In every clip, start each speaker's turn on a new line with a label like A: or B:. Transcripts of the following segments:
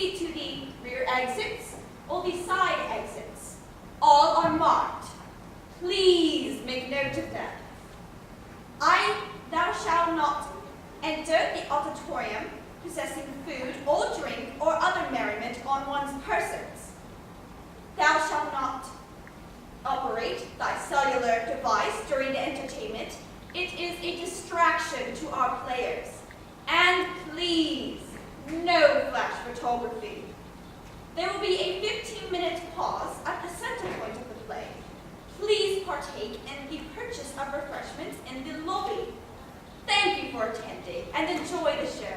A: proceed to the rear exits or the side exits. All are marked. Please make note of them. Thou shalt not enter the auditorium possessing food or drink or other merriment on one's persons. Thou shalt not operate thy cellular device during the entertainment. It is a distraction to our players. And please, no flash photography. There will be a 15-minute pause at the center point of the play. Please partake in the purchase of refreshments in the lobby. Thank you for attending and enjoy the show.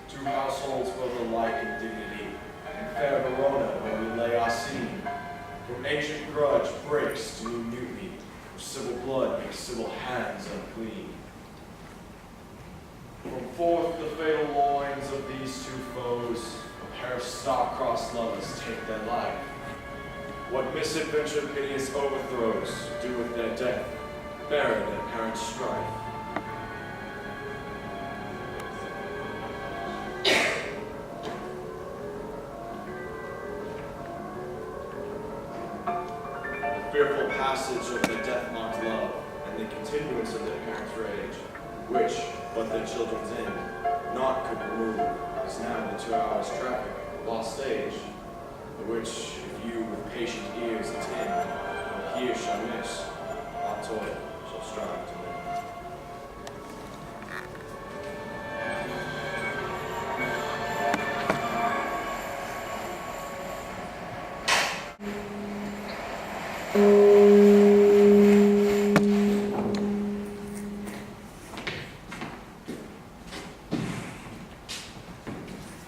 B: Two households both alike in dignity, and fair Verona where we lay our scene. From ancient grudge breaks to new mutiny, where civil blood makes civil hands unclean. From forth the fatal loins of these two foes, a pair of star-crossed lovers take their life. What misadventure piteous overthrows do with their death, bury their parents' strife. Fearful passage of their death-marked love, and the continuance of their parents' rage, which, but their children's end, naught could remove, is now the 2 hours' traffic, lost stage, the which, if you with patient ears attend, or here shall miss, our toil shall strive to win.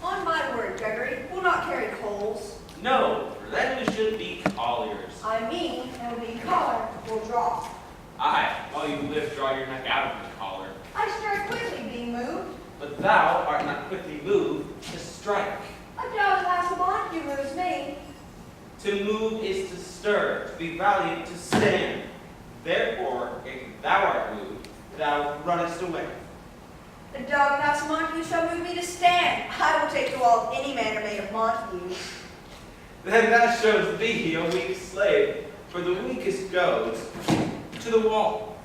A: On my word, Gregory, we'll not carry coals.
C: No, then we should be colliers.
A: I mean, it will be collar will drop.
C: Aye, while you live, draw your neck out of the collar.
A: I start quickly being moved.
C: But thou art not quickly moved to strike.
A: A dog last month you moves me.
C: To move is to stir, to be valiant, to stand. Therefore, if thou art moved, thou runnest away.
A: The dog last month you shall move me to stand. I will take to all any manner made of Montague.
C: Then that shows thee a weak slave, for the weakest goes to the wall.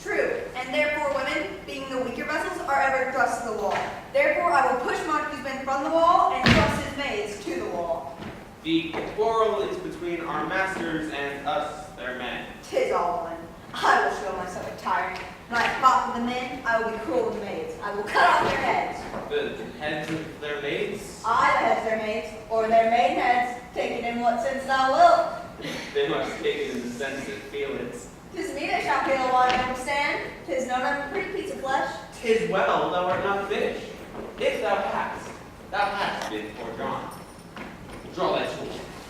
A: True, and therefore women, being the weaker vessels, are ever thrust to the wall. Therefore I will push Montague's men from the wall and thrust his maids to the wall.
C: The quarrel is between our masters and us, their men.
A: 'Tis all one. I will show myself a tyrant. When I fought with the men, I will be cruel with the maids. I will cut off their heads.
C: The heads of their maids?
A: I the heads their maids, or their maid heads, take it in what sense thou wilt.
C: They must take it in the sense that feel it.
A: 'Tis me that shall feel while I understand. 'Tis no pretty piece of flesh.
C: 'Tis well thou art not finished. If thou hast been foredrawn. Draw thy tool.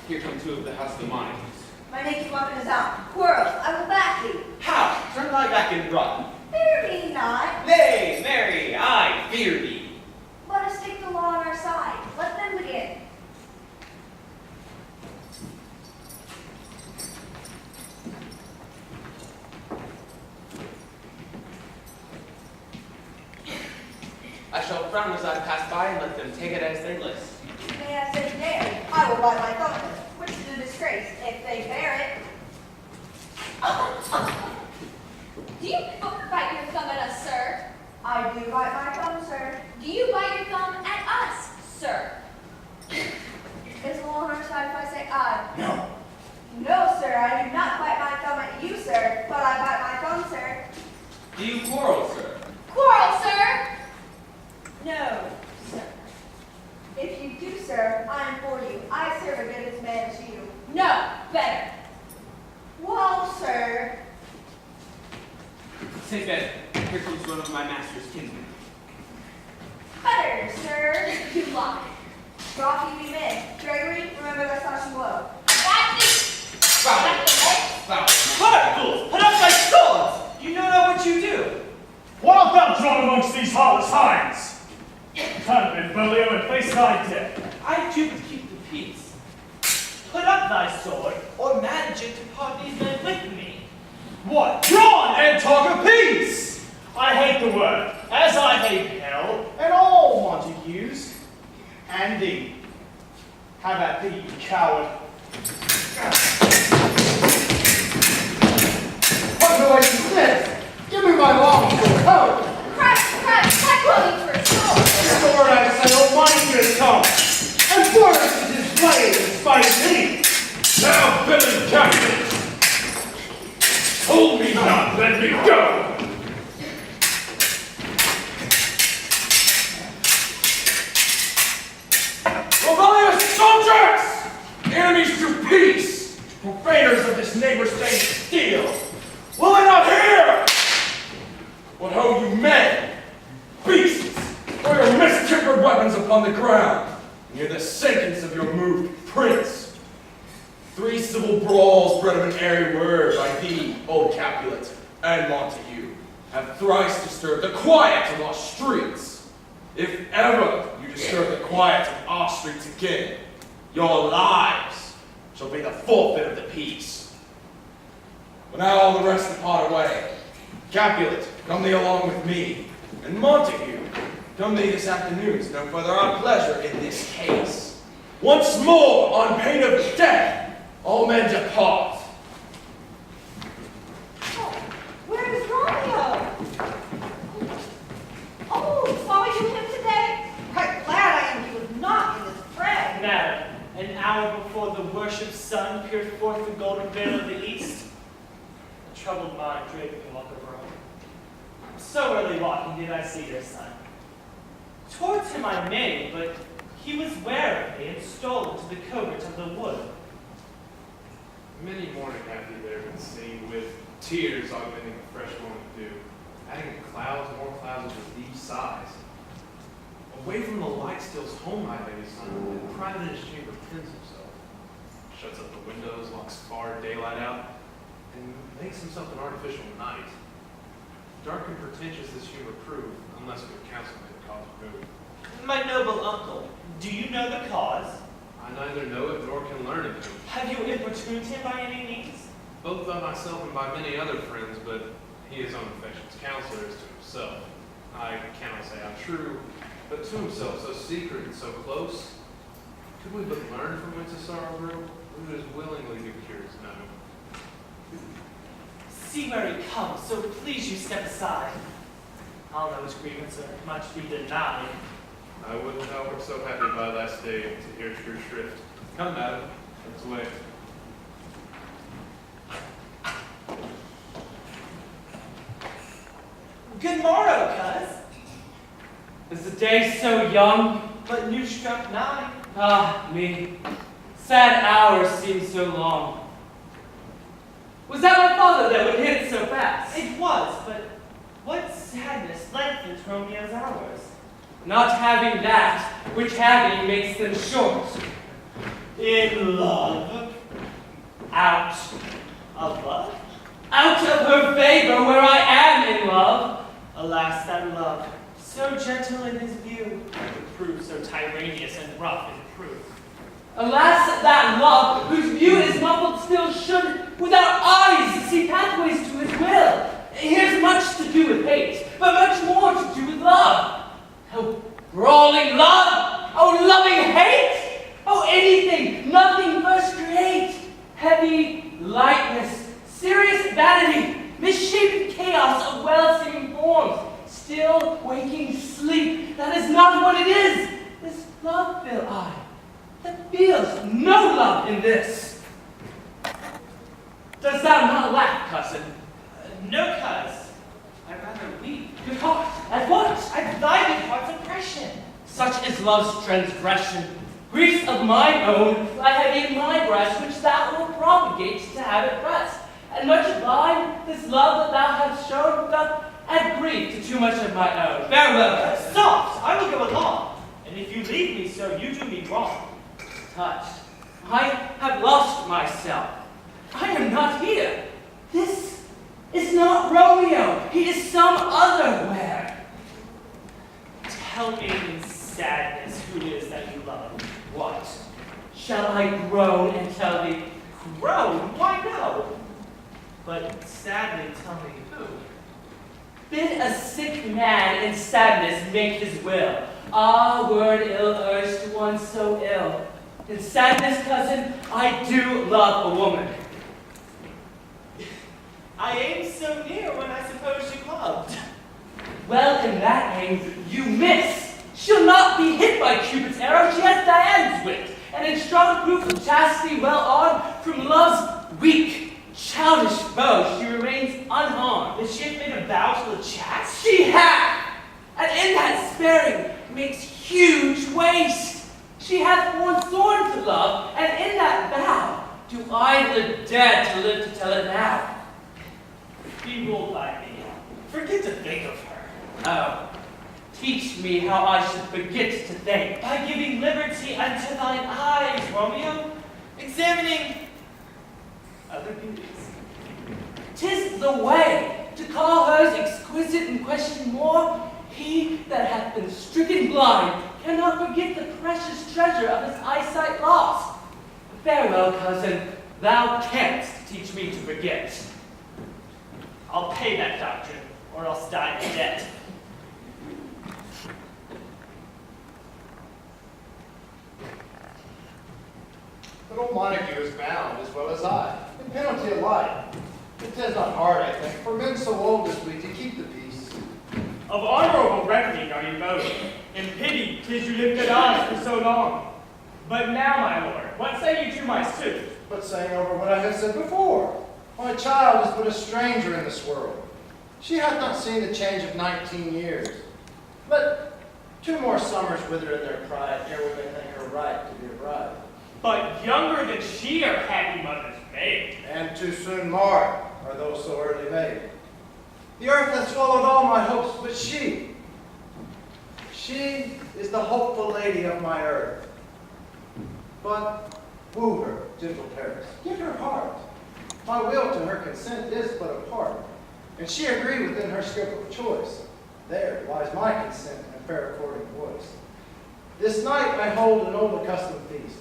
C: Here come two of the house of the Montagues.
A: My naked weapon is out. Quarrel, I will back thee.
C: How? Turn thy back and run.
A: Fear me not.
C: Nay, Mary, I fear thee.
A: Let us take the law on our side. Let them begin.
C: I shall frown as I pass by and let them take it as they list.
A: May I say dare? I will bite my thumb, which is a disgrace if they bear it.
D: Do you bite your thumb at us, sir?
A: I do bite my thumb, sir.
D: Do you
C: Do you quarrel, sir?
A: Quarrel, sir? No, sir. If you do, sir, I'm for you. I serve a good as man as you. No, better. Well, sir.
C: Say better. Here comes one of my master's kinsmen.
A: Better, sir. You lie. Rocky be men. Gregory, remember that slashing blow. That's it.
D: Fools, put up thy swords! You know not what you do.
E: What art thou drawn amongst these heartless hinds? Turn, Benvolio, and face thy death.
D: I do but keep the peace. Put up thy sword, or manage it to part these men with me.
E: What? Drawn and talk of peace! I hate the word, as I hate hell, and all Montagues, and thee. Have at thee, you coward.
F: What noise is this? Give me my long sword. Hurry!
A: Crack, willing for a sword.
F: The sword I say, oh, mine is come. And first it is blade in spite of me.
E: Now, villain captain! Hold me not, let me go! Romeo soldiers! Enemies to peace! Profaners of this neighbor-stained steel! Will I not hear? What ho, you men! Beasts! Throw your mistempered weapons upon the ground, near the sentence of your moved prince. 3 civil brawls bred of an airy word by thee, old Capulet, and Montague, have thrice disturbed the quiet of our streets. If ever you disturb the quiet of our streets again, your lives shall be the forfeit of the peace. But now all the rest depart away. Capulet, come thee along with me, and Montague, come thee this afternoon to know further our pleasure in this case. Once more, on pain of death, all men depart.
A: Oh, where is Romeo? Oh, saw you him today? Right glad I am he was not in this fray.
D: Madam, an hour before the worshipped sun peered forth the golden veil of the east, a troubled mind draped the walk of Rome. So early walking did I see your son. Towards him I made, but he was ware of me and stole into the covert of the wood.
G: Many morning hath he there been seen, with tears augmenting the fresh morning dew, adding clouds, more clouds of a deep sighs. Away from the light steals home my baby son, and private in his chamber tends himself, shuts up the windows, locks far daylight out, and makes himself an artificial night. Dark and pretentious this humor prove, unless good counsel may the cause remove.
D: My noble uncle, do you know the cause?
G: I neither know it nor can learn of him,
D: Have you importuned him by any means?
G: both by myself and by many other friends, but he is on affection's counselor as to himself. I cannot say how true, but to himself so secret and so close. Could we but learn from whence his sorrow grew, we would as willingly give cures known.
D: See where he comes, so please you step aside. I'll know his grievance are much be denied.
G: I would thou wert so happy by thy stay to hear true shrift. Come, madam, let's away.
D: Good morrow, cuz.
H: Is the day so young?
D: But new struck 9.
H: Ah, me. Sad hours seem so long. Was that my father that would hit so fast?
D: It was, but what sadness lengthens Romeo's hours?
H: Not having that, which having makes them short.
D: In love.
H: Out.
D: Of love?
H: Out of her favor where I am in love.
D: Alas, that love, so gentle in his view, would prove so tyrannous and rough in proof.
H: Alas, that love, whose view is muffled still, should without eyes see pathways to his will. Here's much to do with hate, but much more to do with love. Oh, brawling love! Oh, loving hate! Oh, anything, nothing first create. Heavy lightness, serious vanity, misshapen chaos of well-seen forms, still waking sleep. That is not what it is. This love feel I, that feels no love in this. Dost thou not laugh, cousin?
D: No, cuz. I'd rather weep.
H: Good heart, at what?
D: I'd thy good heart's oppression.
H: Such is love's transgression. Griefs of mine own I have in my breast, which thou wilt propagate to have it pressed. And much of thine, this love that thou hast shown, doth add grief to too much of my own. Farewell.
D: Soft, I will go along. And if you leave me so, you do me wrong.
H: Touched. I have lost myself. I am not here. This is not Romeo. He is some other where.
D: Tell me in sadness who it is that you love.
H: What? Shall I groan and tell thee?
D: Groan? Why no? But sadly tell me who.
H: Bid a sick man in sadness make his will. Ah, word ill urged to one so ill. In sadness, cousin, I do love a woman.
D: I aimed so near when I suppose you loved.
H: Well, in that aim, you miss. She'll not be hit by Cupid's arrow. She has Diana's wit, and in strong proof of chastity well armed, from love's weak, childish bow, she remains unharmed.
D: Is she have made a vow to the chaste?
H: She hath, and in that sparing makes huge waste. She hath borne thorn to love, and in that vow do I the dead to live to tell it now.
D: Be ruled by me. Forget to think of her.
H: Oh, teach me how I should forget to think.
D: By giving liberty unto thine eyes, Romeo, examining other beauties.
H: 'Tis the way to call hers exquisite and question more. He that hath been stricken blind cannot forget the precious treasure of his eyesight lost. Farewell, cousin, thou canst teach me to forget.
D: I'll pay that doctrine, or else die in debt.
F: But old Montague is bound as well as I, in penalty of life. It is not hard, I think, for men so old as we to keep the peace.
D: Of honorable reckoning are you both. In pity, 'tis you lifted eyes for so long. But now, my lord, what say you to my suit?
F: But saying over what I have said before, my child is but a stranger in this world. She hath not seen the change of 19 years. Let 2 more summers wither in their pride ere we may think her right to be a bride.
D: But younger than she are happy mothers made.
F: And too soon marred are those so early made. The earth hath swallowed all my hopes, but she is the hopeful lady of my earth. But woo her, gentle Paris, give her heart. My will to her consent is but a part, and she agree within her scope of choice. There lies my consent and fair according voice. This night I hold an old accustomed feast,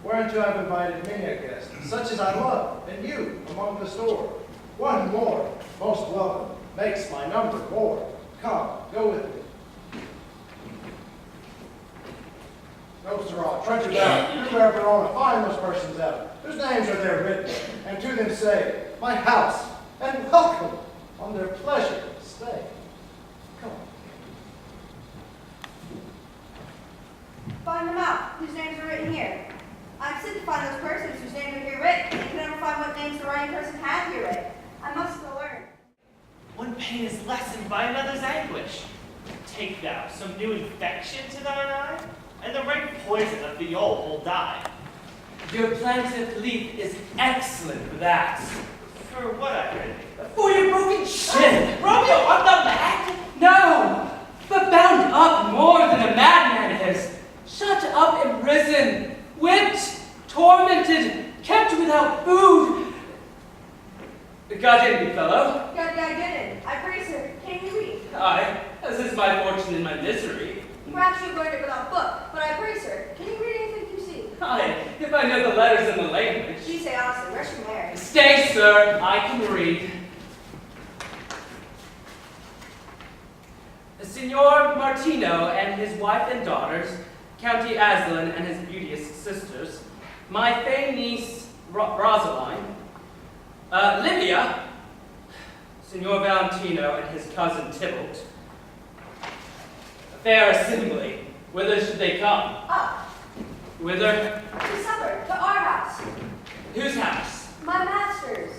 F: whereunto I've invited many a guest, such as I love, and you among the store. One more, most welcome, makes my number more. Come, go with me. No, sirrah, trudge about, you wherever on to find those persons out, whose names are there written, and to them say, my house, and welcome on their pleasure stay. Come.
A: Find them out, whose names are written here. I'm sent to find those persons whose names are here written, and can never find what names the writing person had here written. I must go learn.
D: One pain is lessened by another's anguish. Take thou some new infection to thine eye, and the rank poison of the old will die.
H: Your plaintive leaf is excellent for that.
D: For what I heard.
H: For your broken shin.
D: Romeo, art thou mad?
H: No, but bound up more than a madman is. Shut up in prison, whipped, tormented, kept without food. God in me, fellow.
A: God, get it. I pray, sir. Can you read?
H: Aye, as is my fortune in my misery.
A: Perhaps you learned it without book, but I pray, sir. Can you read anything you see?
H: Aye, if I know the letters and the language.
A: She say honestly, where's she married?
H: Stay, sir, I can read. Signor Martino and his wife and daughters, County Aslan and his beauteous sisters, my fair niece Rosaline, Livia, Signor Valentino and his cousin Tybalt. A fair assembly. Whither should they come?
A: Up.
H: Whither?
A: To supper. To our house.
H: Whose house?
A: My master's.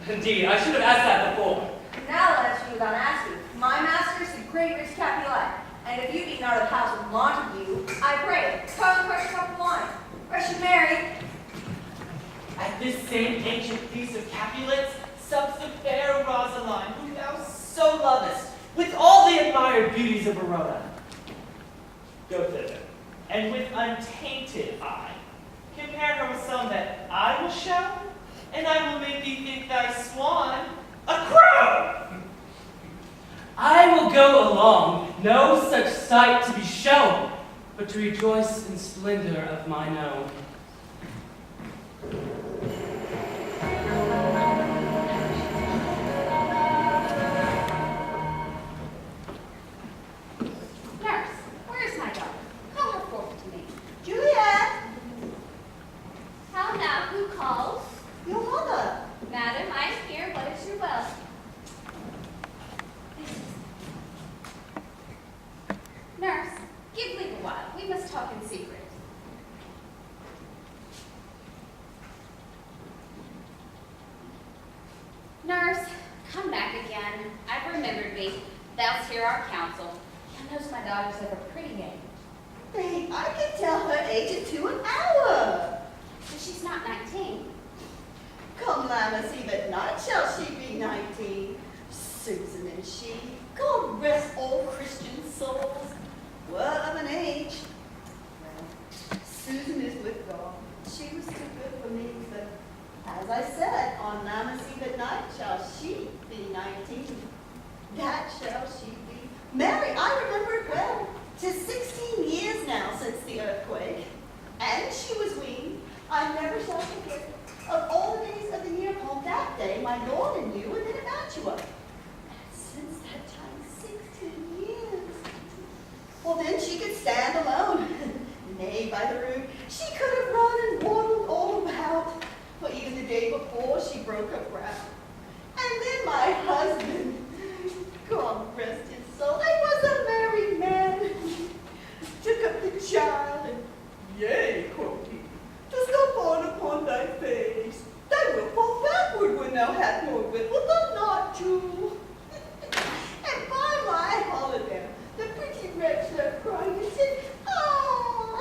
H: Indeed, I should have asked that before.
A: Now I'll ask you without asking. My master is the great rich Capulet, and if you be not of the house of Montague, I pray, come and crush a cup of wine. Or should marry.
D: At this same ancient feast of Capulets sups the fair Rosaline, whom thou so lovest, with all the admired beauties of Verona. Go thither, and with untainted eye, compare her with some that I will show, and I will make thee think thy swan a crow.
H: I will go along, no such sight to be shown, but to rejoice in splendor of mine own.
I: Nurse, where is my daughter? Call her forth to me.
A: Juliet,
I: How now, who calls?
A: your mother.
I: Madam, I am here. What is your will? Nurse, give leave a while. We must talk in secret. Nurse, come back again. I've remembered thee. Thou'st hear our counsel. Thou knows my daughter's of a pretty age.
A: Hey, I can tell her age at 2 an hour.
I: But she's not 19.
A: Come, Lammas, even not shall she be 19. Susan and she, God rest all Christian souls. What of an age? Well, Susan is with God. She was too good for me, but as I said, on Lammas Eve at night shall she be 19. That shall she be. Mary, I remember it well. 'Tis 16 years now since the earthquake, and she was weaned. I never shall forget of all the days of the year upon that day, my Lord and you were then about you. Since that time, 16 years. Well, then she could stand alone. Nay, by the rood, she could have run and waddled all about. For even the day before, she broke her ground. And then my husband, God rest his soul, I was a married man, took up the child, and yea, quoth he, dost thou fawn upon thy face? Thou wilt fall backward when thou hast more wit, wilt thou not, Jewel? And by my holiday, the pretty wretch left crying and said, ah!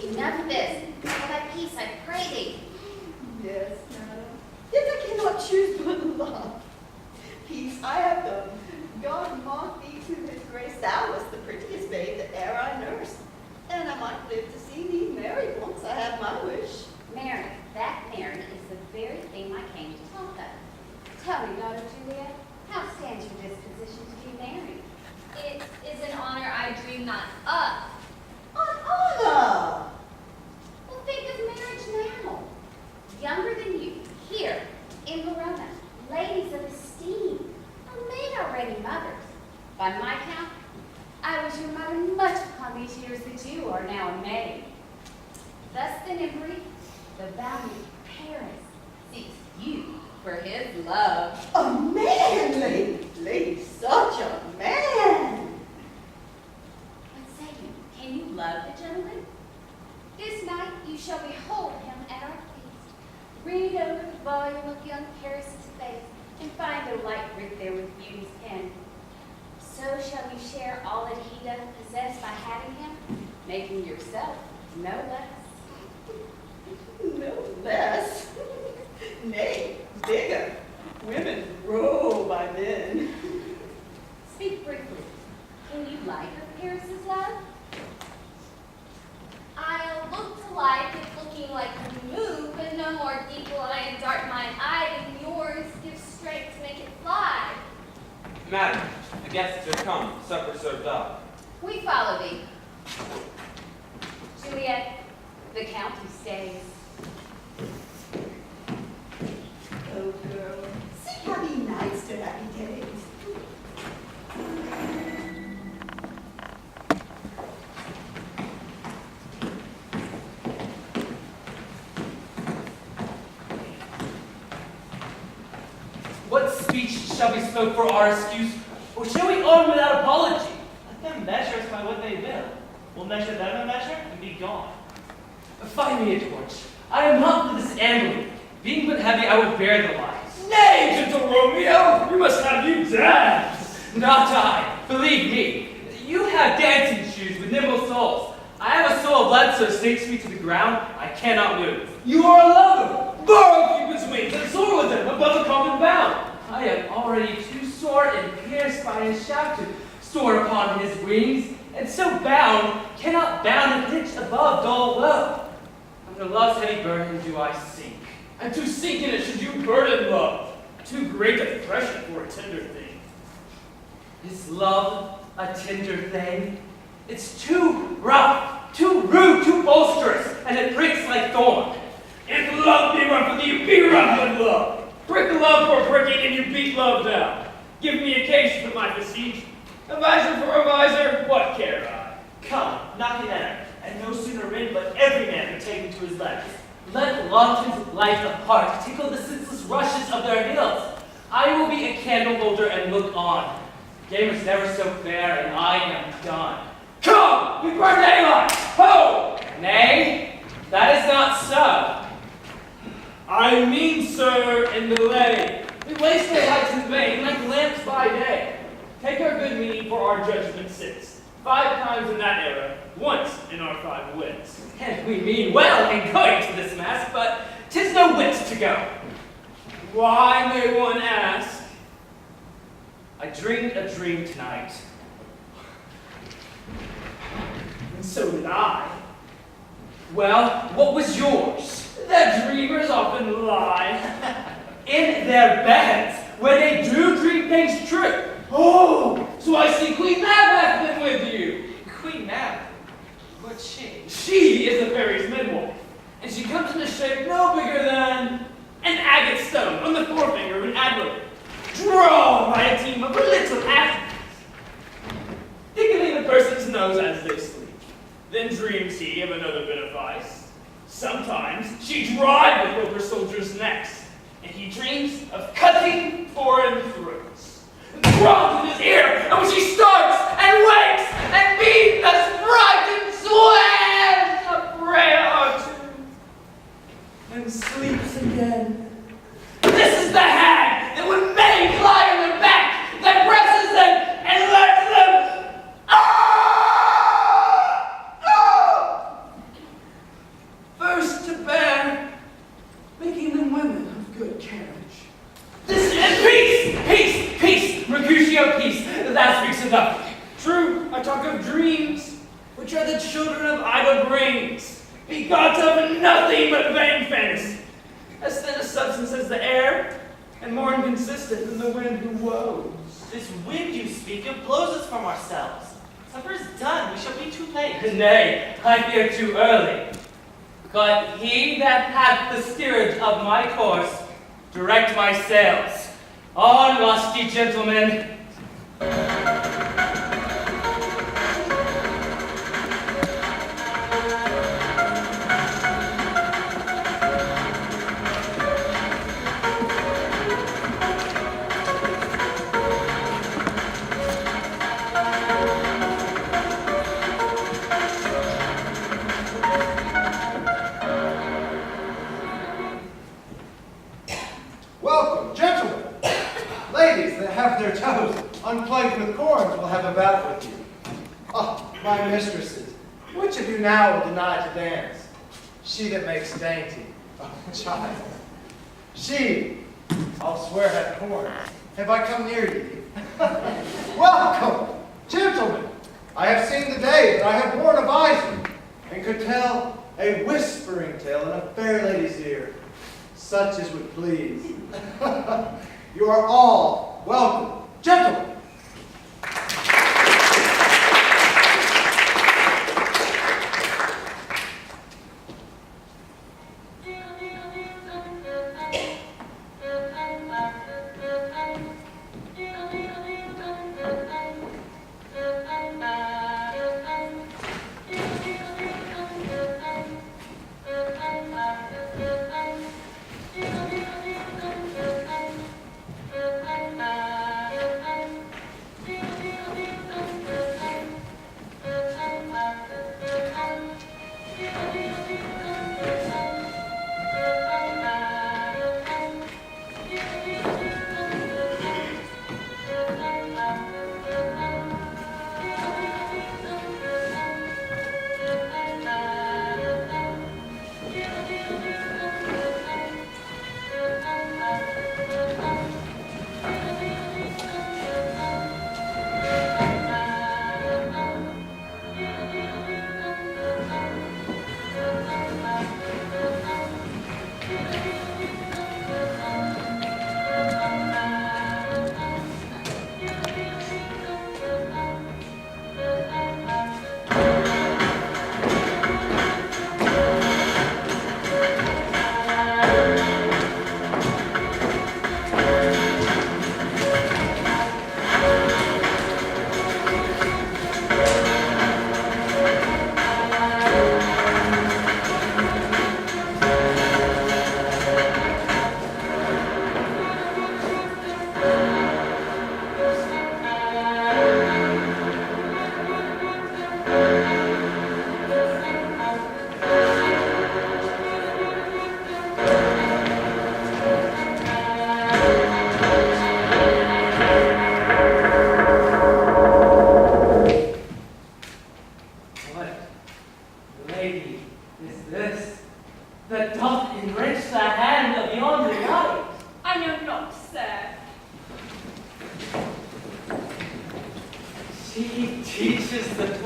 I: Enough of this. Hold thy peace, I pray thee.
A: Yes, madam. Yet I cannot choose but love. Peace I have done. God mark thee to his grace. Thou wast the prettiest babe that e'er I nursed. And I might live to see thee married once I have my wish.
I: Mary, that Mary is the very thing I came to talk of. Tell me, daughter Juliet, how stands your disposition to be married?
J: It is an honor I dream not of.
A: An honor!
I: Well, think of marriage now. Younger than you, here in Verona, ladies of esteem, are made already mothers. By my count, I was your mother much upon these years that you are now a maid. Thus then in brief, the valiant Paris seeks you for his love.
A: A man, lady, such a man!
I: What say you? Can you love the gentleman? This night you shall behold him at our feast. Read over the volume of young Paris's face, and find the light writ there with beauty's pen. So shall you share all that he doth possess by having him, making yourself no less.
A: No less. Nay, bigger. Women grow by men.
I: Speak briefly. Can you like of Paris's love?
J: I'll look to like it looking like you move, but no more eagle eye and dark mine eye than yours gives strength to make it fly.
C: Madam, the guests are come, supper served up.
I: We follow thee. Juliet, the county stays.
A: Oh, girl, see happy nights to happy days.
H: What speech shall be spoke for our excuse, or shall we arm without apology?
D: Let them measure us by what they will. We'll measure them a measure and be gone.
H: Find me a torch. I am not for this ambling. Being but heavy, I will bear the lies.
E: Nay, gentle Romeo, we must have you damned.
H: Not I. Believe me. You have dancing shoes with nimble soles. I have a soul of lead so sinks me to the ground, I cannot move.
E: You are a lover. Borrow Cupid's wings and soar with them above the common bound.
H: I am already too sore and pierced by his shaft to soar upon his wings, and so bound, cannot bound a pitch above dull low. Under love's heavy burden do I sink.
E: And to sink in it should you burden love. Too great a threshold for a tender thing.
H: Is love a tender thing? It's too rough, too rude, too boisterous, and it pricks like thorn.
E: If love be rough with you, be rough with love. Prick love for pricking, and you beat love down. Give me a case for my beseech. A visor for a visor, what care I?
D: Come, knock it at, and no sooner in, but every man be taken to his legs.
H: Let lanterns light apart, tickle the senseless rushes of their heels. I will be a candle holder and look on. Game was never so fair, and I am done.
E: Come, we burn daylight! Ho!
H: Nay, that is not so.
E: I mean, sir, in the lay. We waste our lights in vain, like lamps by day. Take our good meaning for our judgment sits. 5 times in that era, once in our 5 wits.
H: And we mean well in going to this mass, but 'tis no wit to go.
E: Why, may one ask?
H: I dreamed a dream tonight.
E: And so did I.
H: Well, what was yours?
E: That dreamers often lie.
H: In their beds, where they do dream things true.
E: Oh, so I see Queen Mab hath been with you.
H: Queen Mab? What's she?
E: She is a fairy's midwife, and she comes in a shape no bigger than an agate stone on the forefinger of an advocate, drawn by a team of little athletes, tickling the person's nose as they sleep. Then dreams he of another bit of vice. Sometimes she drives with over soldiers' necks, and he dreams of cutting foreign throats. Drums in his ear, and when she starts and wakes and beats the sprite and swears a prayer or two, and sleeps again. This is the hag that when many fly on their back, that presses them and lets them. First to bear, making them women of good carriage. This is peace, Mercutio, peace. That speaks enough. True, I talk of dreams, which are the children of idle brains, begot of nothing but vain fantasy, as thin a substance as the air, and more inconsistent than the wind who woes.
D: This wind you speak of blows us from ourselves. Supper is done, we shall be too late.
H: Nay, I fear too early. But he that hath the steerage of my course, direct my sails. On, lusty gentlemen.
F: Welcome, gentlemen. Ladies that have their toes unplugged with corns will have a bout with you. Oh, my mistresses, which of you now will deny to dance? She that makes dainty, oh, child. She, I'll swear, had corns. Have I come near you? Welcome, gentlemen. I have seen the day that I have worn a visor, and could tell a whispering tale in a fair lady's ear, such as would please. You are all welcome, gentlemen.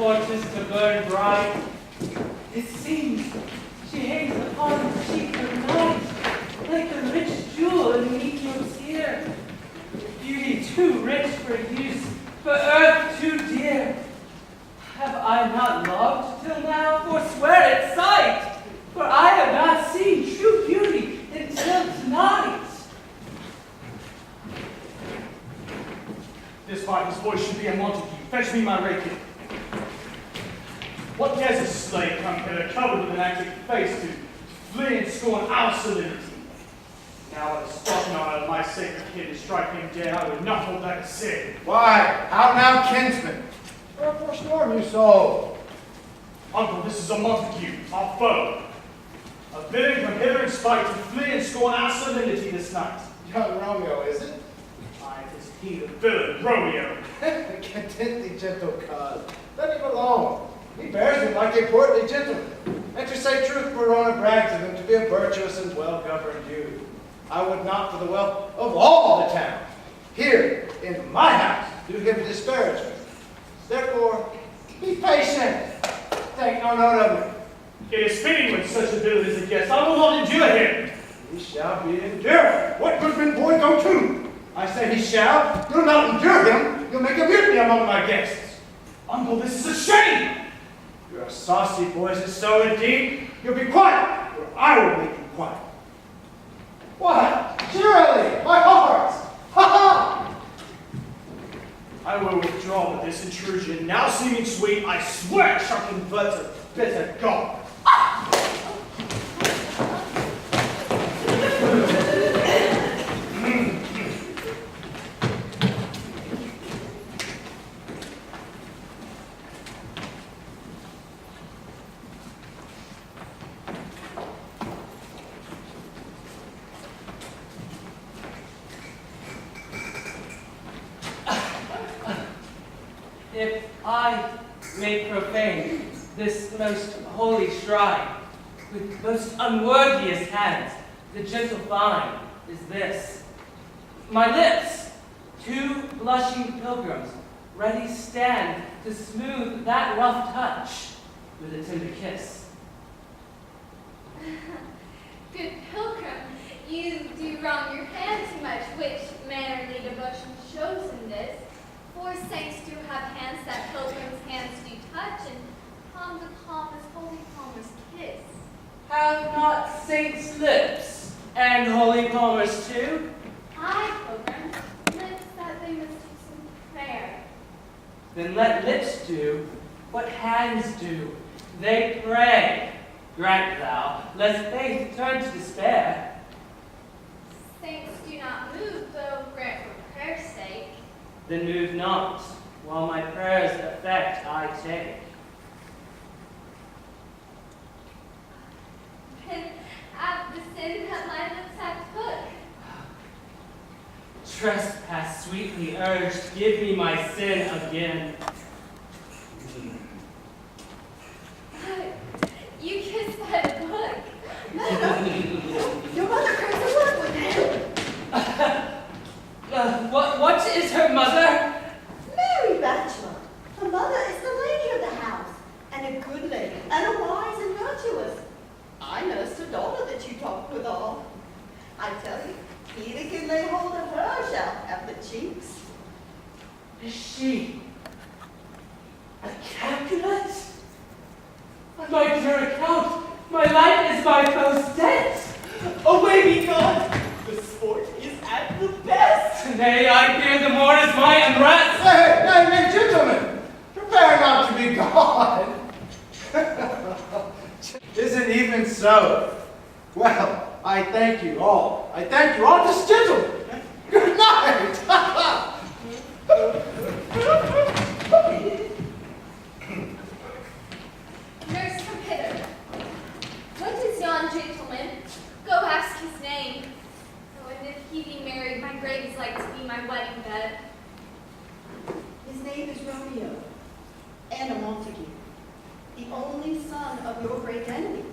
H: torches to burn bright. It seems she hangs upon the cheek of night, like a rich jewel in Meteor's ear. Beauty too rich for use, for earth too dear. Have I not loved till now? Forswear its sight, for I have not seen true beauty until tonight.
D: This viper's voice should be a Montague. Fetch me my rapier. What dares a slave come hither covered with an antic face to flee and scorn our solidity? Now let us stop not out of my sacred kid and strike him dead, I would not hold back a sin.
F: Why, how now, kinsman? Wherefore storm you so?
D: Uncle, this is a Montague, our foe. A bidding from hither in spite to flee and scorn our solemnity this night.
F: Young Romeo, is it?
D: Aye, it is he, the villain, Romeo.
F: Content thee, gentle cuz. Let him alone. He bears him like a portly gentleman. And to say truth, Verona brags of him to be a virtuous and well-governed youth. I would not for the wealth of all the town, here in my house, do him disparagement. Therefore, be patient. Take no note of it.
D: It is fitting when such a villain is a guest. I will not endure him.
F: He shall be endured. What goodman boy go to? I say he shall. You'll not endure him. You'll make a mutiny among my guests.
D: Uncle, this is a shame.
F: You're a saucy boy, is it so indeed? You'll be quiet, or I will make you quiet. What? Surely, my heart! Ha ha!
D: I will withdraw with this intrusion. Now seeming sweet, I swear it shall convert to bitter gall.
H: If I may profane this most holy shrine with most unworthiest hands, the gentle vine is this. My lips, two blushing pilgrims, ready stand to smooth that rough touch with a tender kiss.
J: Good pilgrim, you do wrong your hand too much, which mannerly devotion shows in this. For saints do have hands that pilgrims' hands do touch, and palm to palm is holy palmer's kiss.
H: Have not saints' lips and holy palmers too?
J: Aye, pilgrim, lips that they must do some prayer.
H: Then let lips do what hands do. They pray. Grant thou, lest faith turn to despair.
J: Saints do not move, though grant for prayer's sake.
H: Then move not, while my prayers effect I take.
J: Then add the sin that my lips have took.
H: Trespass sweetly urged, give me my sin again.
J: You kissed that book.
A: Your mother cries a lot with him.
H: What is her mother?
A: Mary Bachelor. Her mother is the lady of the house, and a good lady, and a wise and virtuous. I nursed her daughter that you talked with all. I tell you, he that can lay hold of her shall have the cheeks.
H: Is she a Capulet? My dear account, my life is my foe's debt. Away be gone. The sport is at the best. Nay, I fear the more is my unrest.
F: Hey, gentlemen, prepare not to be gone. Is it even so? Well, I thank you all. I thank you all, this gentleman. Good night.
J: Nurse, come hither. What is yon gentleman? Go ask his name. Oh, and if he be married, my grave is like to be my wedding bed.
A: His name is Romeo, and a Montague, the only son of your great enemy.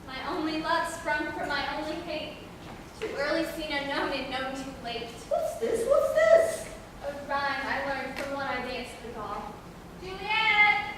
J: My only love sprung from my only hate. Too early seen unknown and known too late.
A: What's this? What's this?
J: A rhyme I learned from when I danced the doll. Juliet!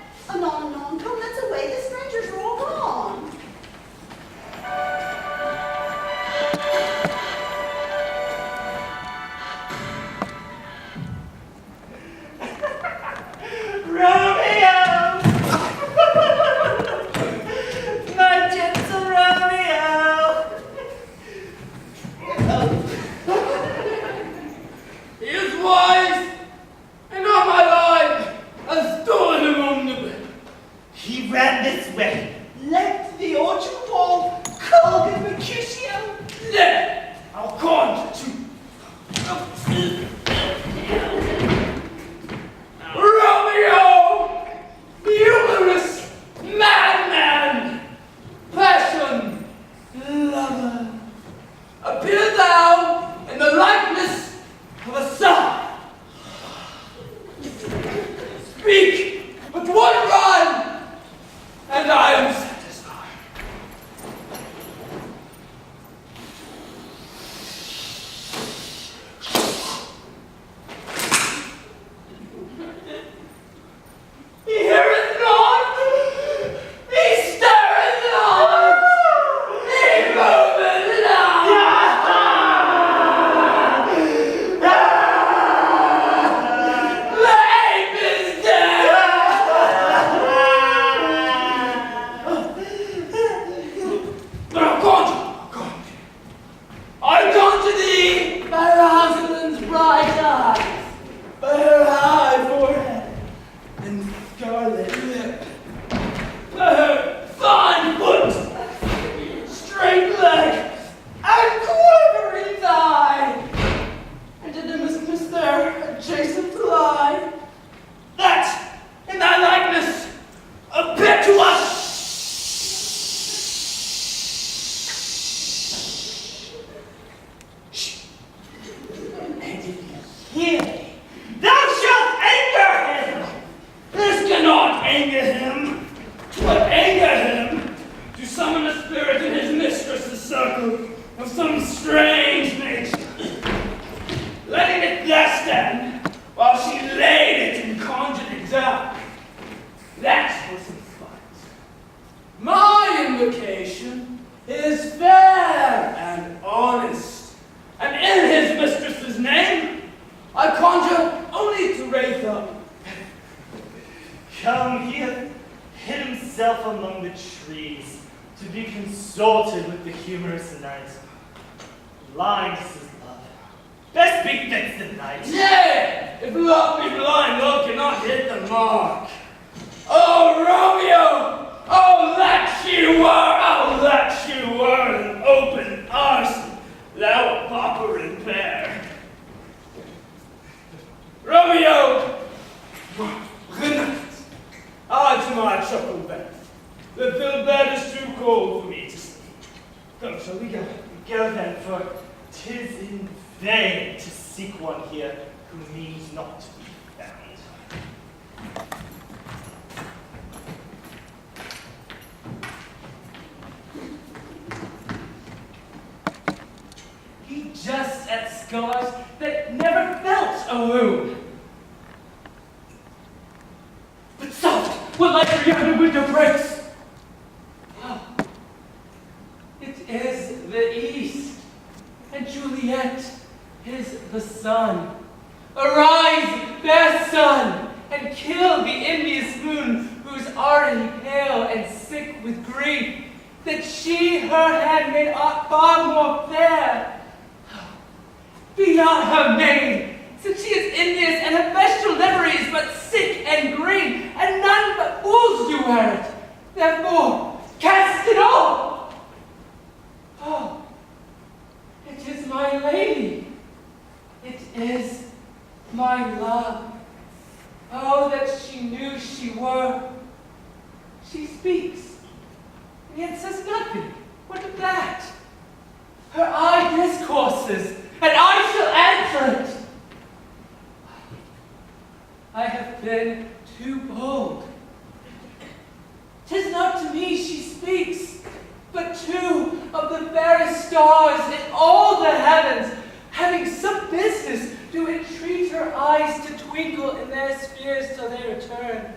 D: anger him? Twould anger him to summon a spirit in his mistress's circle of some strange nature, letting it there stand while she laid it and conjured it down. That was his fight. My invocation is fair and honest, and in his mistress's name, I conjure only to raise up. Come, he hath hid himself among the trees to be consorted with the humorous night. Blind is his love. Best be fixed at night. Yea, if love be blind, love cannot hit the mark. Oh, Romeo! Oh, that you were an open arson, thou a pauper in pair. Romeo! Good night. To my chuckle bed. The fill bed is too cold for me to sleep. Come, shall we go? Go then, for 'tis in vain to seek one here who means not to be found. He just at scars that never felt a wound. But soft, will light your young window breaks. Oh, it is the east, and Juliet is the sun. Arise, fair sun, and kill the envious moon, who's already pale and sick with grief, that she her handmaid art far more fair. Be not her maid, since she is envious, and her bestial livery is but sick and green, and none but fools do wear it. Therefore, cast it off. Oh, it is my lady. It is my love. Oh, that she knew she were. She speaks, and yet says nothing. What of that? Her eye discourses, and I shall answer it. I have been too bold. 'Tis not to me she speaks, but two of the fairest stars in all the heavens, having some business, do entreat her eyes to twinkle in their spheres till they return.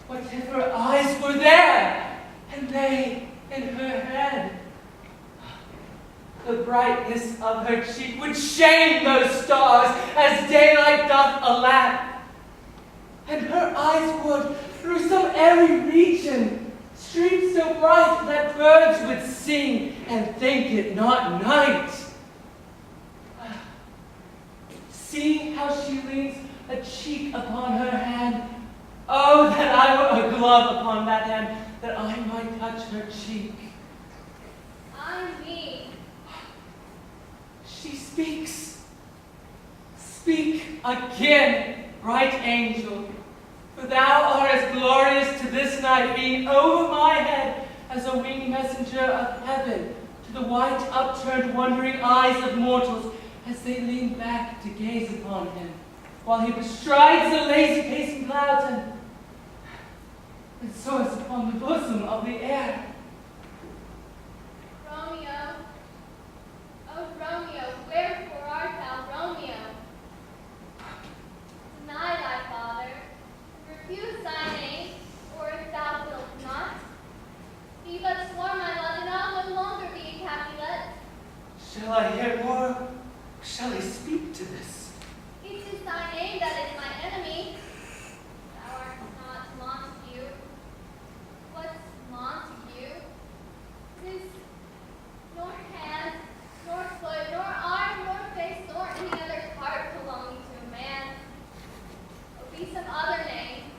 D: What if her eyes were there, and they in her head? The brightness of her cheek would shame those stars as daylight doth a lamp. And her eyes would, through some airy region, stream so bright that birds would sing and think it not night. See how she leans a cheek upon her hand. Oh, that I were a glove upon that hand, that I might touch her cheek.
J: I mean.
D: She speaks. Speak again, bright angel, for thou art as glorious to this night, being over my head as a winged messenger of heaven to the white upturned wondering eyes of mortals as they lean back to gaze upon him, while he bestrides the lazy pacing clouds and soars upon the bosom of the air.
J: Romeo, oh Romeo, wherefore art thou Romeo? Deny thy father, refuse thy name, or if thou wilt not, be but sworn my love, and I'll no longer be a Capulet.
D: Shall I hear more? Shall I speak to this?
J: It is thy name that is my enemy. Thou art not Montague. What's Montague? 'Tis nor hand, nor foot, nor arm, nor face, nor any other part belonging to a man. It'll be some other name.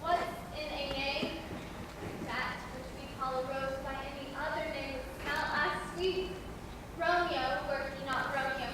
J: What's in a name? That which we call a rose by any other name would smell as sweet. Romeo, were he not Romeo.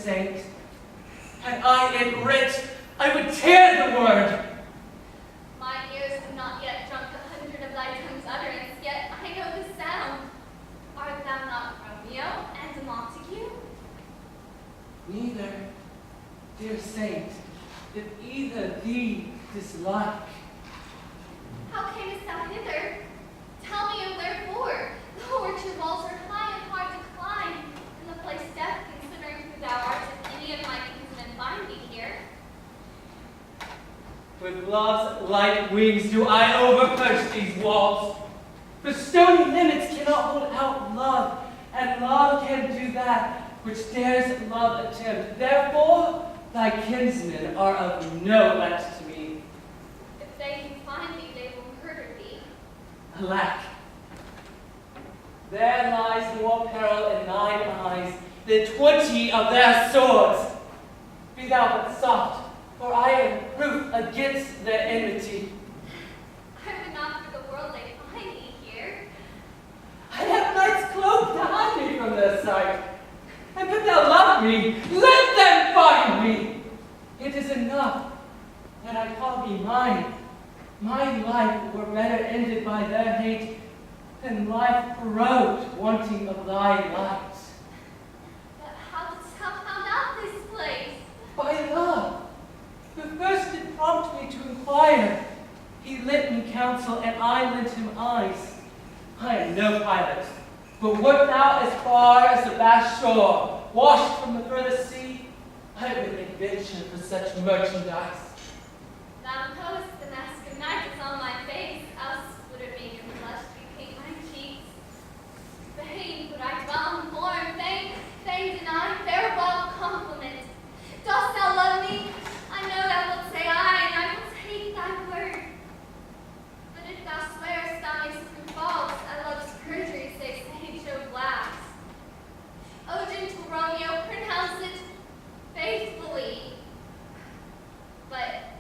H: saint. Had I it writ, I would tear the word.
J: My ears have not yet drunk 100 of thy tongue's utterance, yet I know the sound. Art thou not Romeo and Montague?
H: Neither, dear saint, if either thee dislike.
J: How camest thou hither? Tell me of wherefore. The orchard walls are high and hard to climb, and the place death, considering who thou art, if any of my kinsmen find thee here.
H: With love's light wings do I overpush these walls. The stony limits cannot hold out love, and love can do that which dares love attempt. Therefore, thy kinsmen are of no let to me.
J: If they do find thee, they will murder thee.
H: Alack, there lies more peril in thine eyes than 20 of their swords. Be thou but soft, for I am proof against their enmity.
J: I would not for the world they find thee here.
H: I have night's cloak to hide me from their sight. And if thou love me, let them find me. It is enough that I call thee mine. My life were better ended by their hate than life corrode wanting of thy light.
J: But how didst thou found out this place?
H: By love, who first did prompt me to inquire. He lent me counsel, and I lent him eyes. I am no pilot, but wert thou as far as the vast shore, washed from the furthest sea, I would adventure for such merchandise.
J: Thou knowest the mask of night is on my face, else would it be in blush bepaint my cheeks. Fain would I dwell in form, fain deny farewell compliment. Dost thou love me? I know thou wilt say aye, and I will take thy word. But if thou swearest thou mayst prove false, I love's perjury, say Sancho Glass. O gentle Romeo, pronounce it faithfully. But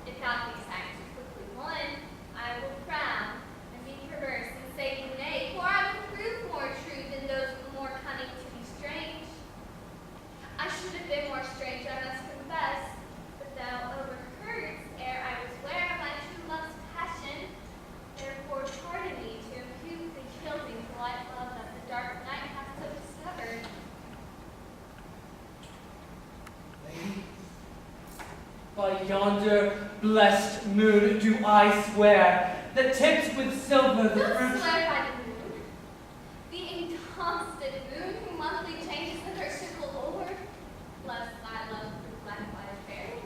J: if thou think time too quickly won, I will frown and be perverse and say thee nay, for I will prove more true than those more cunning to be strange. I should have been more strange, I must confess, but thou overheardst ere I was ware of my true love's passion. Therefore pardon me to impute the gilding to light love that the dark night hath so discovered.
H: Lady, by yonder blessed moon do I swear, that tipped with silver the
J: Don't
H: fruit.
J: swear by the moon, the inconstant moon who monthly changes with her fickle lord, lest thy love prove black by a fairy.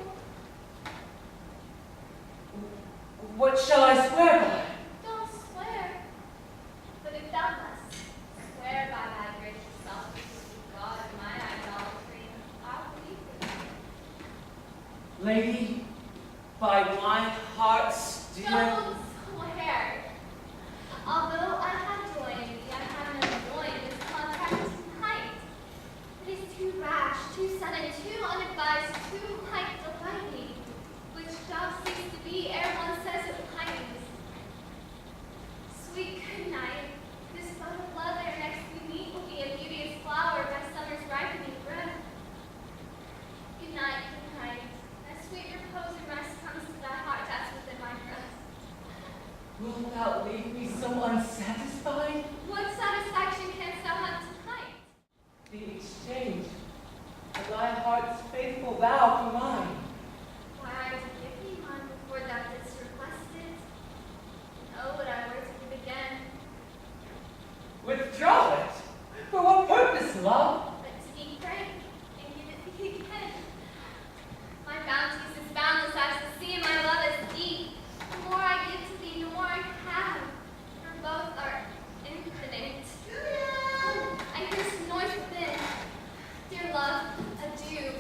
H: What shall I swear by?
J: Don't swear. But if thou must, swear by thy gracious self, which is the God of my idolatry, I'll believe thee.
H: Lady, by my heart's dear.
J: Don't swear. Although I have joined thee, I have no joy in this contract tonight. It is too rash, too sudden, too unadvised, too like delighting, which thou seekst to be ere one says it pines. Sweet good night. This bud of love ere next we meet will be a beauteous flower by summer's ripening breath. Good night, good night. As sweet repose and rest comes to thy heart as within my breast.
H: Wilt thou leave me so unsatisfied?
J: What satisfaction canst thou have tonight?
H: The exchange of thy heart's faithful vow for mine.
J: Why, I did give thee mine before thou didst request it. And oh, would I were to give again.
H: Withdraw it? For what purpose, love?
J: But to be frank, and give it thee again. My bounty is as boundless as the sea, and my love is deep. The more I give to thee, the more I have. For both are infinite. I hear some noise within. Dear love, adieu.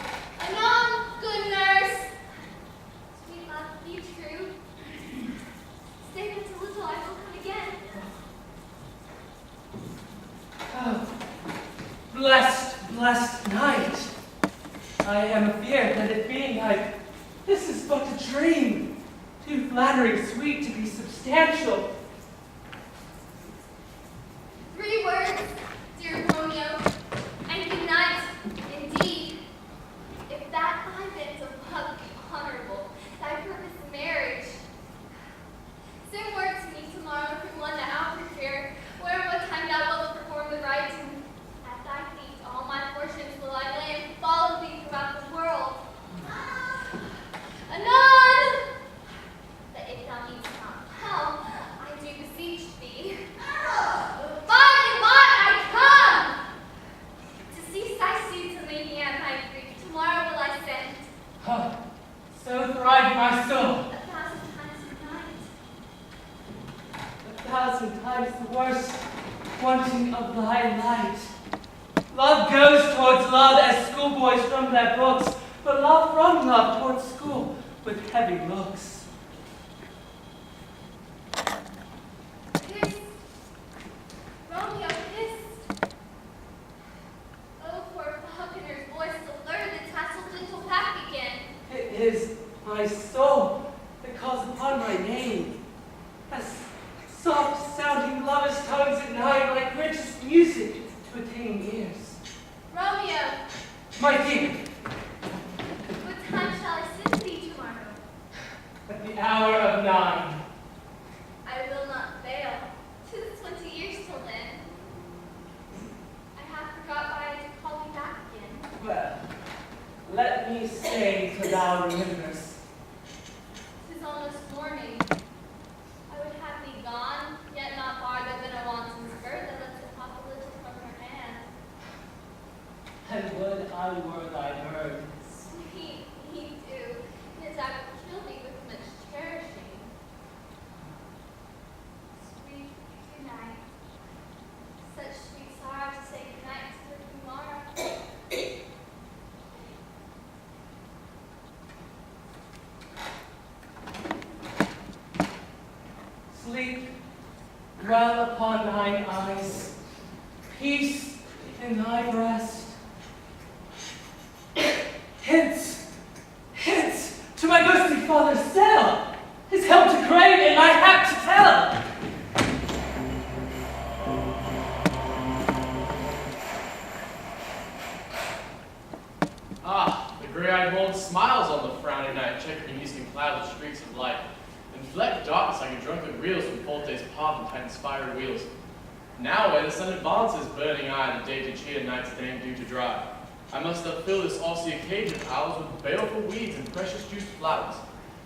J: Anon, good nurse. Sweet love, be true. Stay but a little, I will come again.
H: Oh, blessed night. I am afeard that it being night, this is but a dream, too flattering sweet to be substantial.
J: 3 words, dear Romeo, and good night, indeed.
H: my soul.
J: 1,000 times a night.
H: 1,000 times the worst wanting of thy light. Love goes towards love as schoolboys from their books, but love from love towards school with heavy looks.
J: Hissed. Romeo hissed. Oh, poor falconer's voice to lure the tasseled gentle back again.
H: It is my soul that calls upon my name, as soft-sounding lovers' tongues at night, like richest music to attaining ears.
J: Romeo,
H: My dear,
J: what time shall I send thee tomorrow?
H: at the hour of 9.
J: I will not fail. 'Tis 20 years till then. I have forgot why I did call thee back again.
H: Well, let me say till thou rememberest.
J: 'Tis almost morning. I would have thee gone, yet not farther than a wanton skirt that lets it pop a little from her hand.
H: And would I were thy bird.
J: Sweet, me too, yet I would kill thee with much cherishing. Sweet good night. Such sweet sorrow to say good night to tomorrow.
H: Sleep well upon thine eyes, peace in thy breast. Hence, hence, to my ghostly father's cell, his help to crave and my hap to tell.
E: Ah, the gray-eyed moon smiles on the frowning night, checkering eastern clouds with streaks of light. In flecked darkness like a drunken reels from Forte's path and Titan's fiery wheels. Now where the sun advances, burning eye, the day to cheer, night's dame due to dry. I must upfill this austere cage of ours with baleful weeds and precious juiced flowers.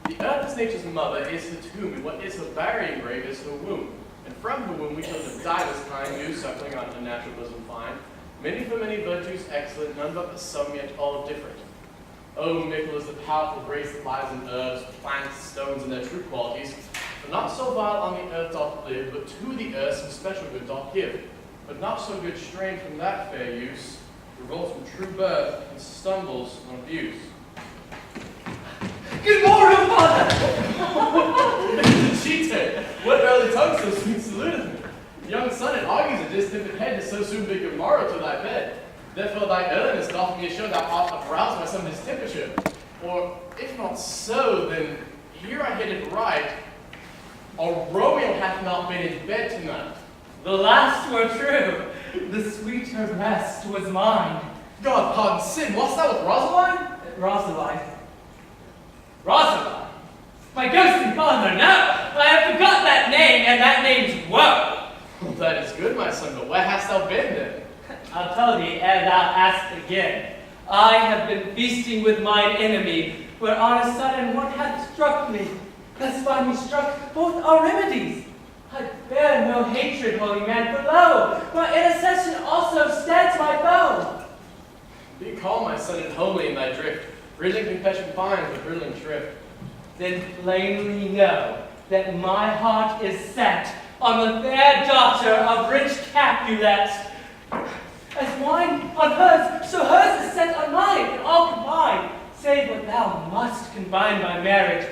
E: The earth is nature's mother, is her tomb, and what is her burying grave is her womb. And from her womb we shall the divers kind, new suckling on her natural bosom find. Many for many virtues excellent, none but some yet all different. Oh, mickle is the powerful grace that lies in herbs, plants, stones, and their true qualities. For not so vile on the earth doth live, but to the earth some special good doth give. But not so good strained from that fair use, revolts from true birth and stumbles on abuse.
H: Good morning, father!
E: Cheater, what early tongue so sweet saluteth me? Young son, it argues a distempered head to so soon be good morrow to thy bed. Therefore thy earliness doth me assure thou art aroused by some distemperature. Or if not so, then here I hit it right. Or Romeo hath not been in bed tonight.
H: The last were true. The sweeter rest was mine.
E: God pardon sin, wast thou with Rosaline?
H: Rosaline. Rosaline? My ghostly father, no! I have forgot that name, and that name's woe.
E: Well, that is good, my son, but where hast thou been then?
H: I'll tell thee ere thou ask again. I have been feasting with mine enemy, where on a sudden one hath struck me. Thus by me struck, both are remedies. I bear no hatred, holy man, for lo, my intercession also stands my foe.
E: Be calm, my son, and homely in thy drift. Bridging confession finds with riddling shrift.
H: Then plainly know that my heart is set on the fair daughter of rich Capulet. As wine on hers, so hers is set on mine, and all combined, save what thou must combine by marriage.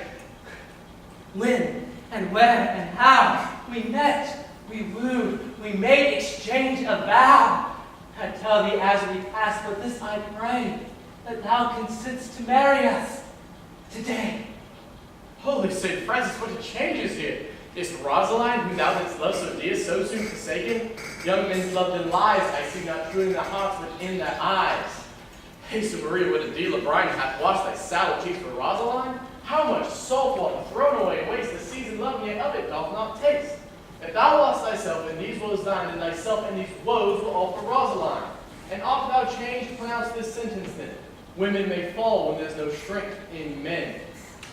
H: When and where and how we met, we wooed, we made exchange a vow. I tell thee as we pass, but this I pray, that thou consents to marry us today.
E: Holy St. Francis, what a change is here! Is Rosaline, whom thou didst love so dear, so soon forsaken? Young men's loved in lies, I see not true in their hearts, but in their eyes. Hasten, Maria, what a deal of brine hath washed thy sallow cheeks for Rosaline? How much salt water thrown away wastes the seasoned love, yet of it doth not taste. If thou lost thyself in these woes thine, then thyself and these woes were all for Rosaline. And oft thou change to pronounce this sentence then: women may fall when there's no strength in men.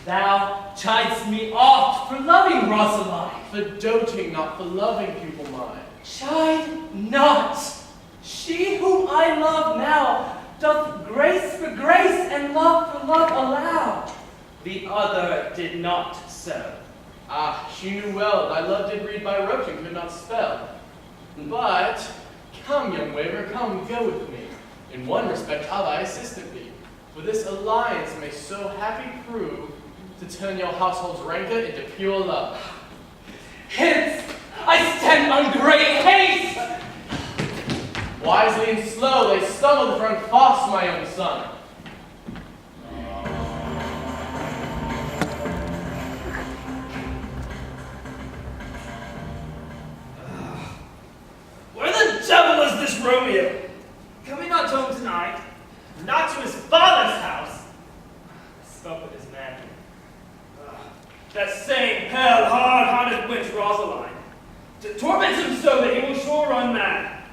H: Thou chidest me oft for loving Rosaline.
E: For doting, not for loving, pupil mine.
H: Chide not. She whom I love now doth grace for grace and love for love allow. The other did not so.
K: Ah, she knew well that I love did read by rote and could not spell. But, come, young waver, come, go with me. In one respect, I'll thy assistant be. For this alliance may so happy prove to turn your household's rancor into pure love.
H: Hence, I stand on great haste.
K: Wisely and slow, they stumbled to run fast, my young son.
D: Where the devil is this Romeo? Coming not home tonight, not to his father's house. I spoke with his man. That same pale, hard-hearted wench Rosaline, to torment him so that he will sure run mad.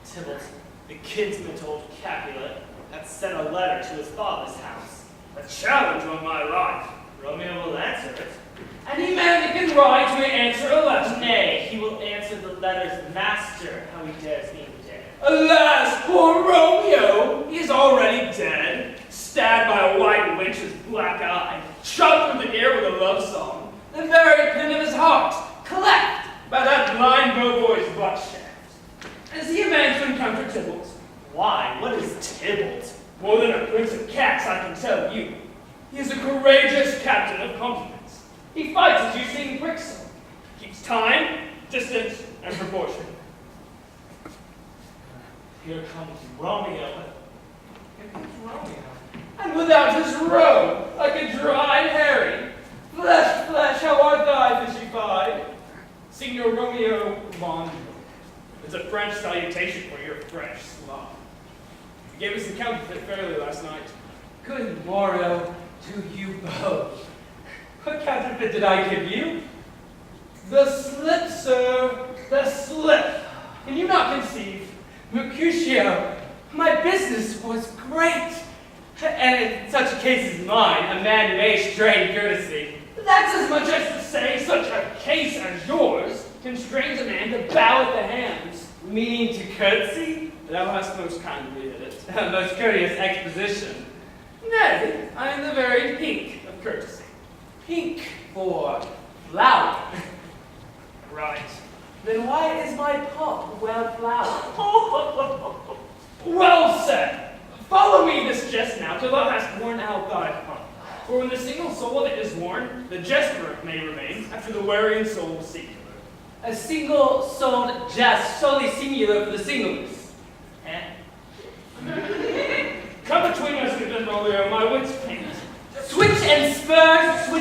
D: Tybalt, the kinsman told Capulet, had sent a letter to his father's house, a challenge on my life. Romeo will answer it. Any man that can write may answer a letter. Nay, he will answer the letter's master. How he dares me dead. Alas, poor Romeo! He is already dead, stabbed by a white wench's black eye, shot through the air with a love song, the very pin of his heart, cleft by that blind boy's butt shaft. Is he a man to encounter Tybalt? Why, what is Tybalt? More than a prince of cats, I can tell you. He is a courageous captain of compliments. He fights as you sing Brixel. Keeps time, distance, and proportion. Here comes Romeo. Here comes Romeo. And without his robe, like a dried herring. Flesh, flesh, how art thou, fishy pied? Signor Romeo Bonjour. It's a French salutation for your French slob. You gave us the counterfeit fairly last night.
H: Good morrow to you both. What counterfeit did I give you?
D: The slip, sir, the slip. Can you not conceive?
H: Mercutio, my business was great. And in such a case as mine, a man may strain courtesy.
D: That's as much as to say such a case as yours constrains a man to bow at the hands.
H: Meaning to courtesy?
D: Thou hast most kindly hit it.
H: A most courteous exposition.
D: Nay, I am the very pink of courtesy.
H: Pink for flower.
D: Right.
H: Then why is my pot well flowered?
D: Well said. Follow me this jest now till thou hast worn out thy pump. For when the single soul of it is worn, the jester may remain after the wearying soul singular.
H: A single-souled jest solely singular for the singleness.
D: Eh? Come between us, good Romeo, my wits faint.
H: Switch and spurs,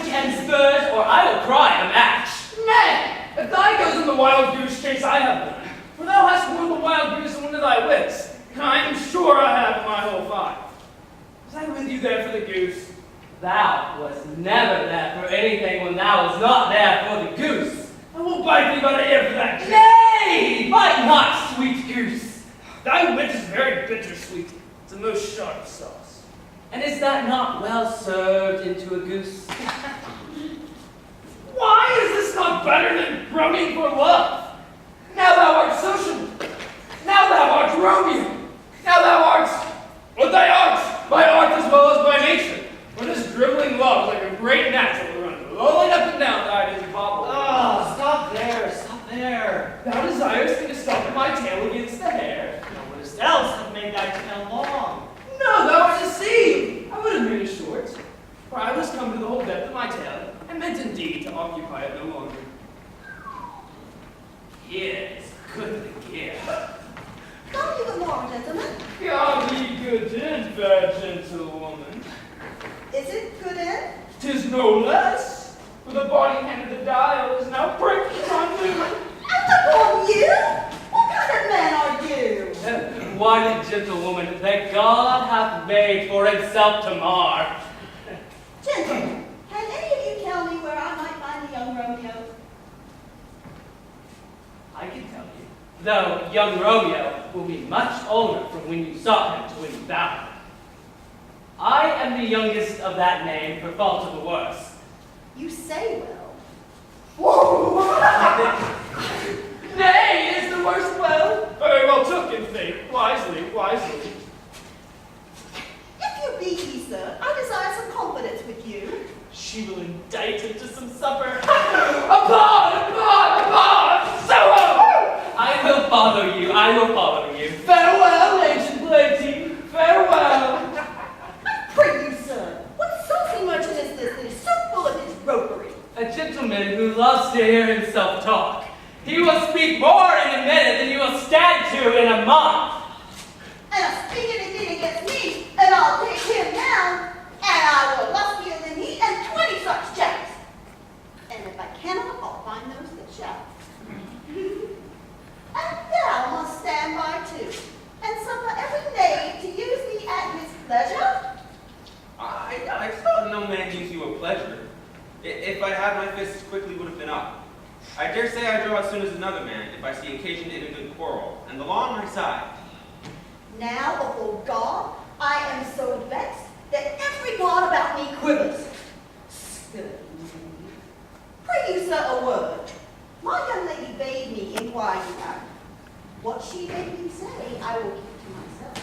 H: or I will cry a match.
D: Nay, if thy goes in the wild goose chase, I have none. For thou hast won the wild goose and one of thy wits, and I am sure I have my whole five. Was I with you there for the goose?
H: Thou wast never there for anything when thou was not there for the goose.
D: I will bite thee by the ear for that.
H: Nay, bite not, sweet goose.
D: Thy wit is very bittersweet. It's a most sharp sauce.
H: And is that not well served into a goose?
D: Why is this not better than groaning for love? Now thou art sociable. Now thou art Romeo. Now thou art what thy art, by art as well as by nature. For this dribbling love like a great gnat will run lolling up and down thy dizzy bobble.
H: Oh, stop there.
D: Thou desirest me to stop my tail against the hair.
H: Thou wouldst else have made thy tail long.
D: No, thou art deceived. I would have made it short. For I was come to the whole depth of my tail, and meant indeed to occupy it no longer.
H: Here is goodly gear.
A: Come you good morning, gentlemen.
D: God be good in, fair gentlewoman.
A: Is it good in?
D: 'Tis no less, for the body hand of the dial is now breaking on me.
A: And upon you? What kind of man are you?
H: One gentlewoman that God hath made for himself to mar.
A: Gentlemen, can any of you tell me where I might find the young Romeo?
H: I can tell you, though young Romeo will be much older from when you saw him to when you found him. I am the youngest of that name for fault of the worst.
A: You say well.
D: Nay, is the worst well? Very well took in faith, wisely, wisely.
A: If you be ye, sir, I desire some confidence with you.
D: she will indict him to some supper.
H: Applaud! I will follow you. I will follow you. Farewell, ancient lady. Farewell.
A: Pray you, sir, what saucy merchant is this that is so full of his roguery?
H: A gentleman who loves to hear himself talk. He will speak more in a minute than you will stand to in a month.
A: And I'll speak anything against me, and I'll take him down, and I will lustier than he, and 20 such jacks. And if I cannot, I'll find those that shall. And thou must stand by too, and suffer every knave to use thee at his pleasure.
C: I saw no man use you a pleasure. If I had my fists quickly would have been up. I dare say I draw as soon as another man, if I see occasion in a good quarrel, and the law on my side.
A: Now, before God, I am so vexed that every god about me quivers. Pray you, sir, a word. My young lady bade me inquire you out. What she bade me say, I will keep to myself.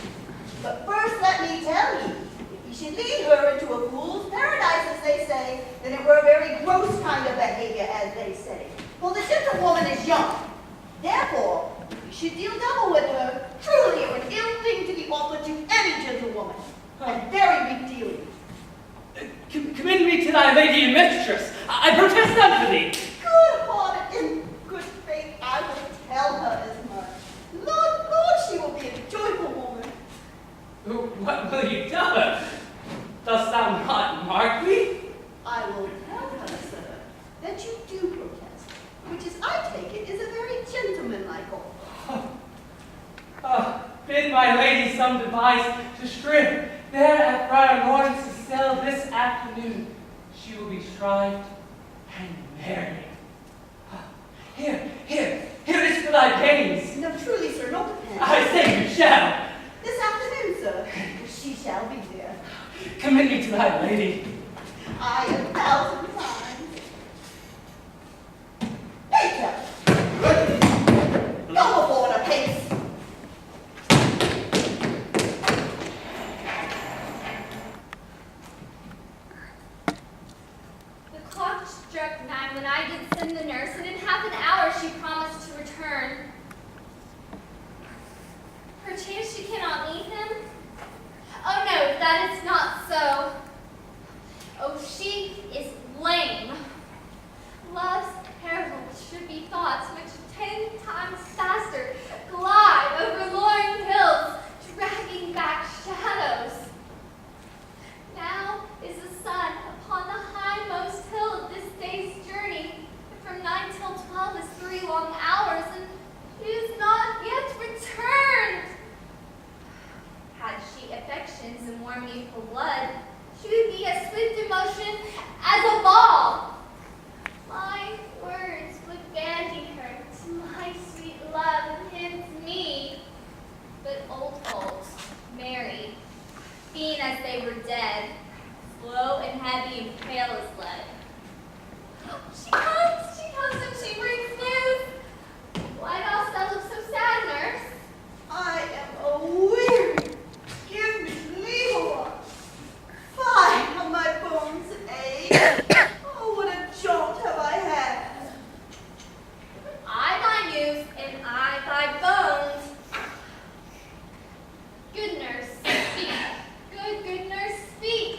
A: But first let me tell you, if you should lead her into a fool's paradise, as they say, then it were a very gross kind of behavior, as they say. For the gentlewoman is young. Therefore, if you should deal double with her, truly it were an ill thing to be offered to any gentlewoman, and very weak dealing.
H: Commend me to thy lady and mistress. I protest unto thee.
A: Good-hearted, in good faith, I will tell her as much. Lord, she will be a joyful woman.
H: What will you tell her? Dost thou not mark me?
A: I will tell her, sir, that you do protest, which, as I take it, is a very gentlemanlike offer.
H: Bid my lady some device to strip there at Friar Lawrence's cell this afternoon. She will be shrived and married. Here is for thy pains.
A: No, truly, sir, not depend.
H: I say you shall.
A: This afternoon, sir, she shall be there.
H: Commend me to thy lady.
A: I 1,000 times. Peter! Go aboard a pace.
J: The clock struck 9 when I did send the nurse, and in half an hour she promised to return. Perchance she cannot meet him? Oh no, that is not so. Oh, she is lame. Love's heralds should be thoughts which 10 times faster glide over luring hills, dragging back shadows. Now is the sun upon the hindmost hill of this day's journey, and from 9 till 12 is 3 long hours, and she is not yet returned. Had she affections and warm youthful blood, she would be as swift in motion as a ball. My words would bandy her to my sweet love and him to me. But old folks, married, being as they were dead, slow and heavy and pale as lead. She comes and she brings news. Why dost thou look so sad, nurse?
A: I am a-weary. Give me leave a while. Fie, how my bones ache. Oh, what a jaunt have I had.
J: I thy news, and I thy bones. Good nurse, speak. Good nurse, speak.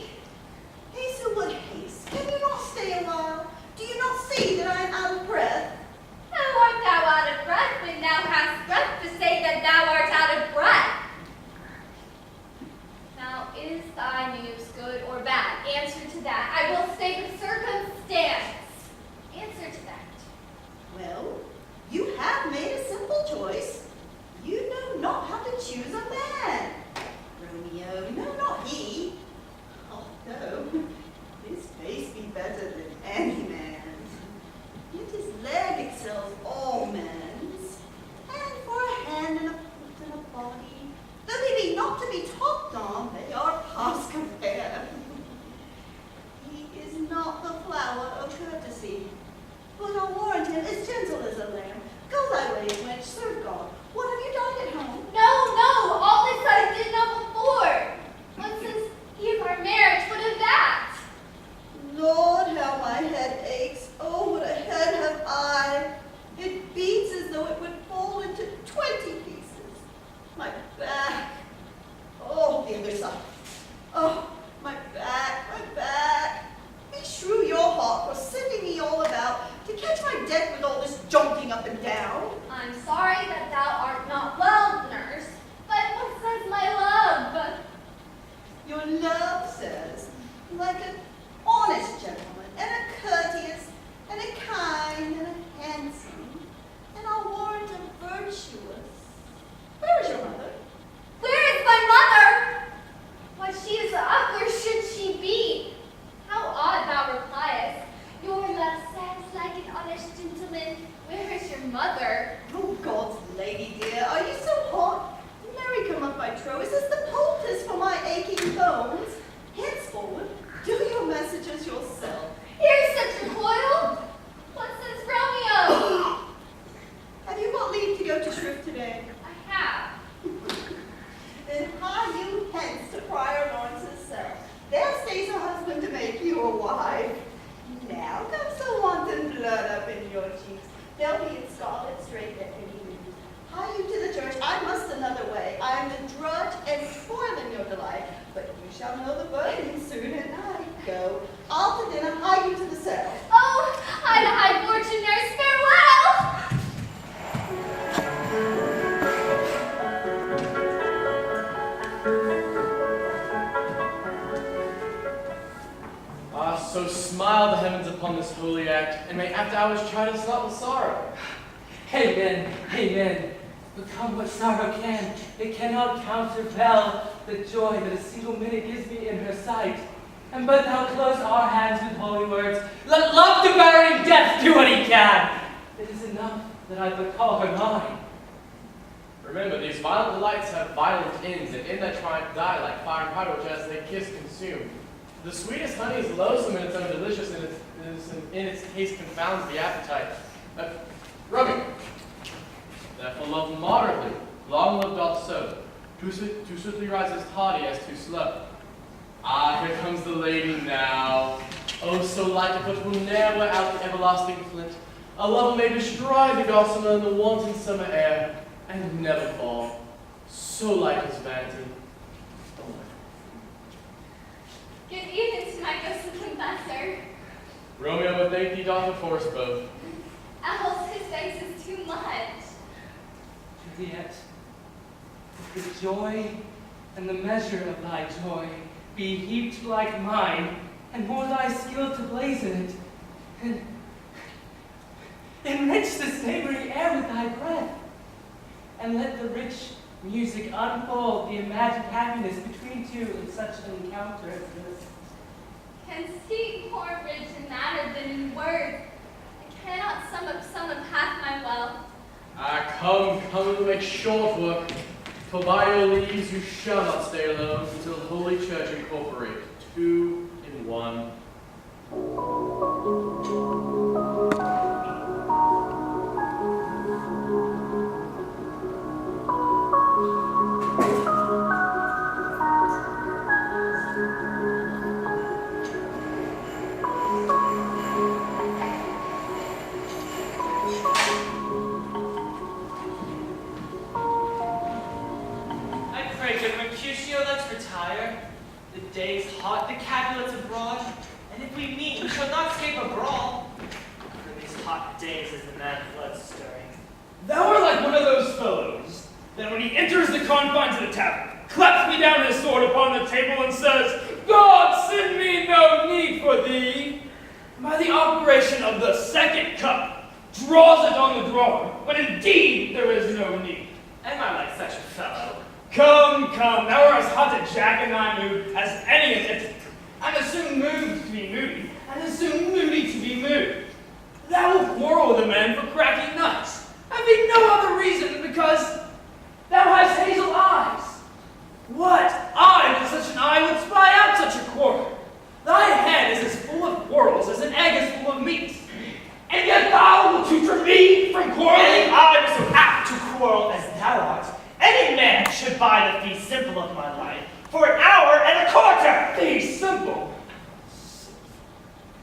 A: Hasten what haste. Can you not stay a while? Do you not see that I am out of breath?
J: How art thou out of breath when thou hast breath to say that thou art out of breath? Now, is thy news good or bad? Answer to that. I will state the circumstance. Answer to that.
A: Well, you have made a simple choice. You know not how to choose a man. Romeo, no, not he. Although his face be better than any man's, yet his leg excels all men's. And for a hand and a foot and a body, though they be not to be talked on, they are past compare. He is not hence to Prior Lawrence's cell. There stays a husband to make you a wife. Now comes the wanton blood up in your cheeks. They'll be in scarlet straight at any minute. Hie you to the church, I must another way. I am the drudge and spoiling your delight, but you shall know the burden soon at night. Go, all to dinner, hie you to the cell.
J: Oh, I the high fortune nurse, farewell!
K: Ah, so smile the heavens upon this holy act, and may after hours chide us not with sorrow.
H: Amen, amen. But come what sorrow can, it cannot countervail the joy that a single minute gives me in her sight. And but thou close our hands with holy words, let love devouring death do what he can. It is enough that I but call her mine.
K: Remember, these violent delights have violent ends, and in that triumph die like fire and powder, which as they kiss consume. The sweetest honey is loathsome in its own delicious, and in its taste confounds the appetite. Romeo, therefore love moderately, long love doth so. Too swiftly rises tardy as too slow. Ah, here comes the lady now. Oh, so light a foot will ne'er wear out the everlasting flint. A lover may bestride the gossamer in the wanton summer air, and never fall. So light is vanity.
J: Good evening to my ghostly confessor.
K: Romeo would thank thee doth for us both.
J: Else his face is too much.
H: Juliet, if the joy and the measure of thy joy be heaped like mine, and more thy skill to blazon it, and enrich this neighboring air with thy breath, and let the rich music unfold the imagined happiness between two in such an encounter as this.
J: Can speak more rich in matter than in words. I cannot sum up half my wealth.
K: Ah, come, we'll make short work. For by your leaves you shall not stay alone until Holy Church incorporate 2 in 1.
D: The day's hot, the Capulets abroad, and if we meet, we shall not escape a brawl. For these hot days is the mad blood stirring.
E: Thou art like one of those fellows that when he enters the confines of the tavern, claps me down his sword upon the table and says, God send me no need for thee. By the operation of the second cup, draws it on the drawer, when indeed there is no need.
D: Am I like such a fellow?
E: Come, thou art as hot a jack in thy mood as any in it. I'm as soon moved to be moody, and as soon moody to be moved. Thou wilt quarrel with a man for cracking nuts, having no other reason than because thou hast hazel eyes. What eye with such an eye would spy out such a quarrel? Thy head is as full of quarrels as an egg is full of meat. And yet thou wilt tutor me from quarreling?
D: I was so apt to quarrel as thou art. Any man should buy the fee simple of my life for an hour and a quarter.
E: Fee simple?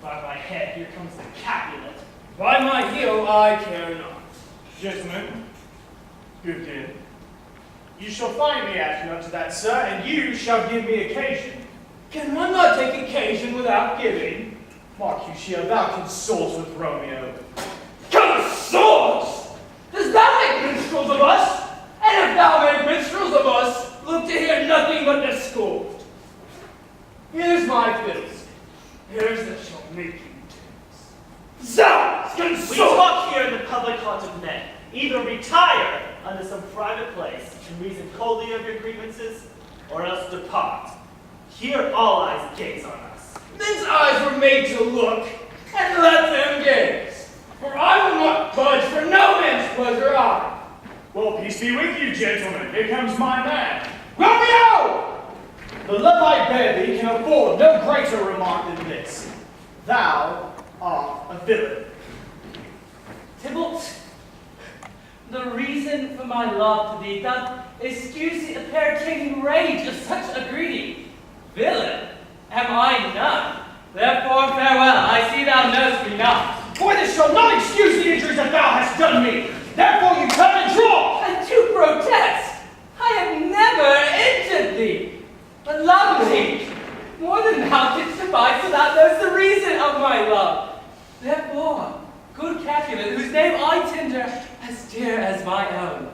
D: By my head, here comes the Capulet.
E: By my heel I care not. Gentlemen, good din. You shall find me acting up to that, sir, and you shall give me occasion. Can one not take occasion without giving? Mark you, she thou consorts with Romeo. Consorts? Does thou make minstrels of us? And if thou make minstrels of us, look to hear nothing but discord. Here's my fiddles. Here's that shall make you dance. Zounds, consort!
D: We talk here in the public haunt of men. Either retire unto some private place and reason coldly of your grievances, or else depart. Here all eyes gaze on us.
E: Men's eyes were made to look, and let them gaze. For I will not budge for no man's pleasure I. Well, peace be with you, gentlemen. Here comes my man. Romeo! The love I bear thee can afford no greater remark than this. Thou art a villain.
H: Tybalt, the reason for my love to thee doth excuse the apparent taking rage of such a
D: enough. For this shall not excuse the injuries that thou hast done me. Therefore you come and draw.
H: And to protest, I have never injured thee, but love thee more than thou didst divide, so that there's the reason of my love. Therefore, good Capulet, whose name I tender as dear as my own,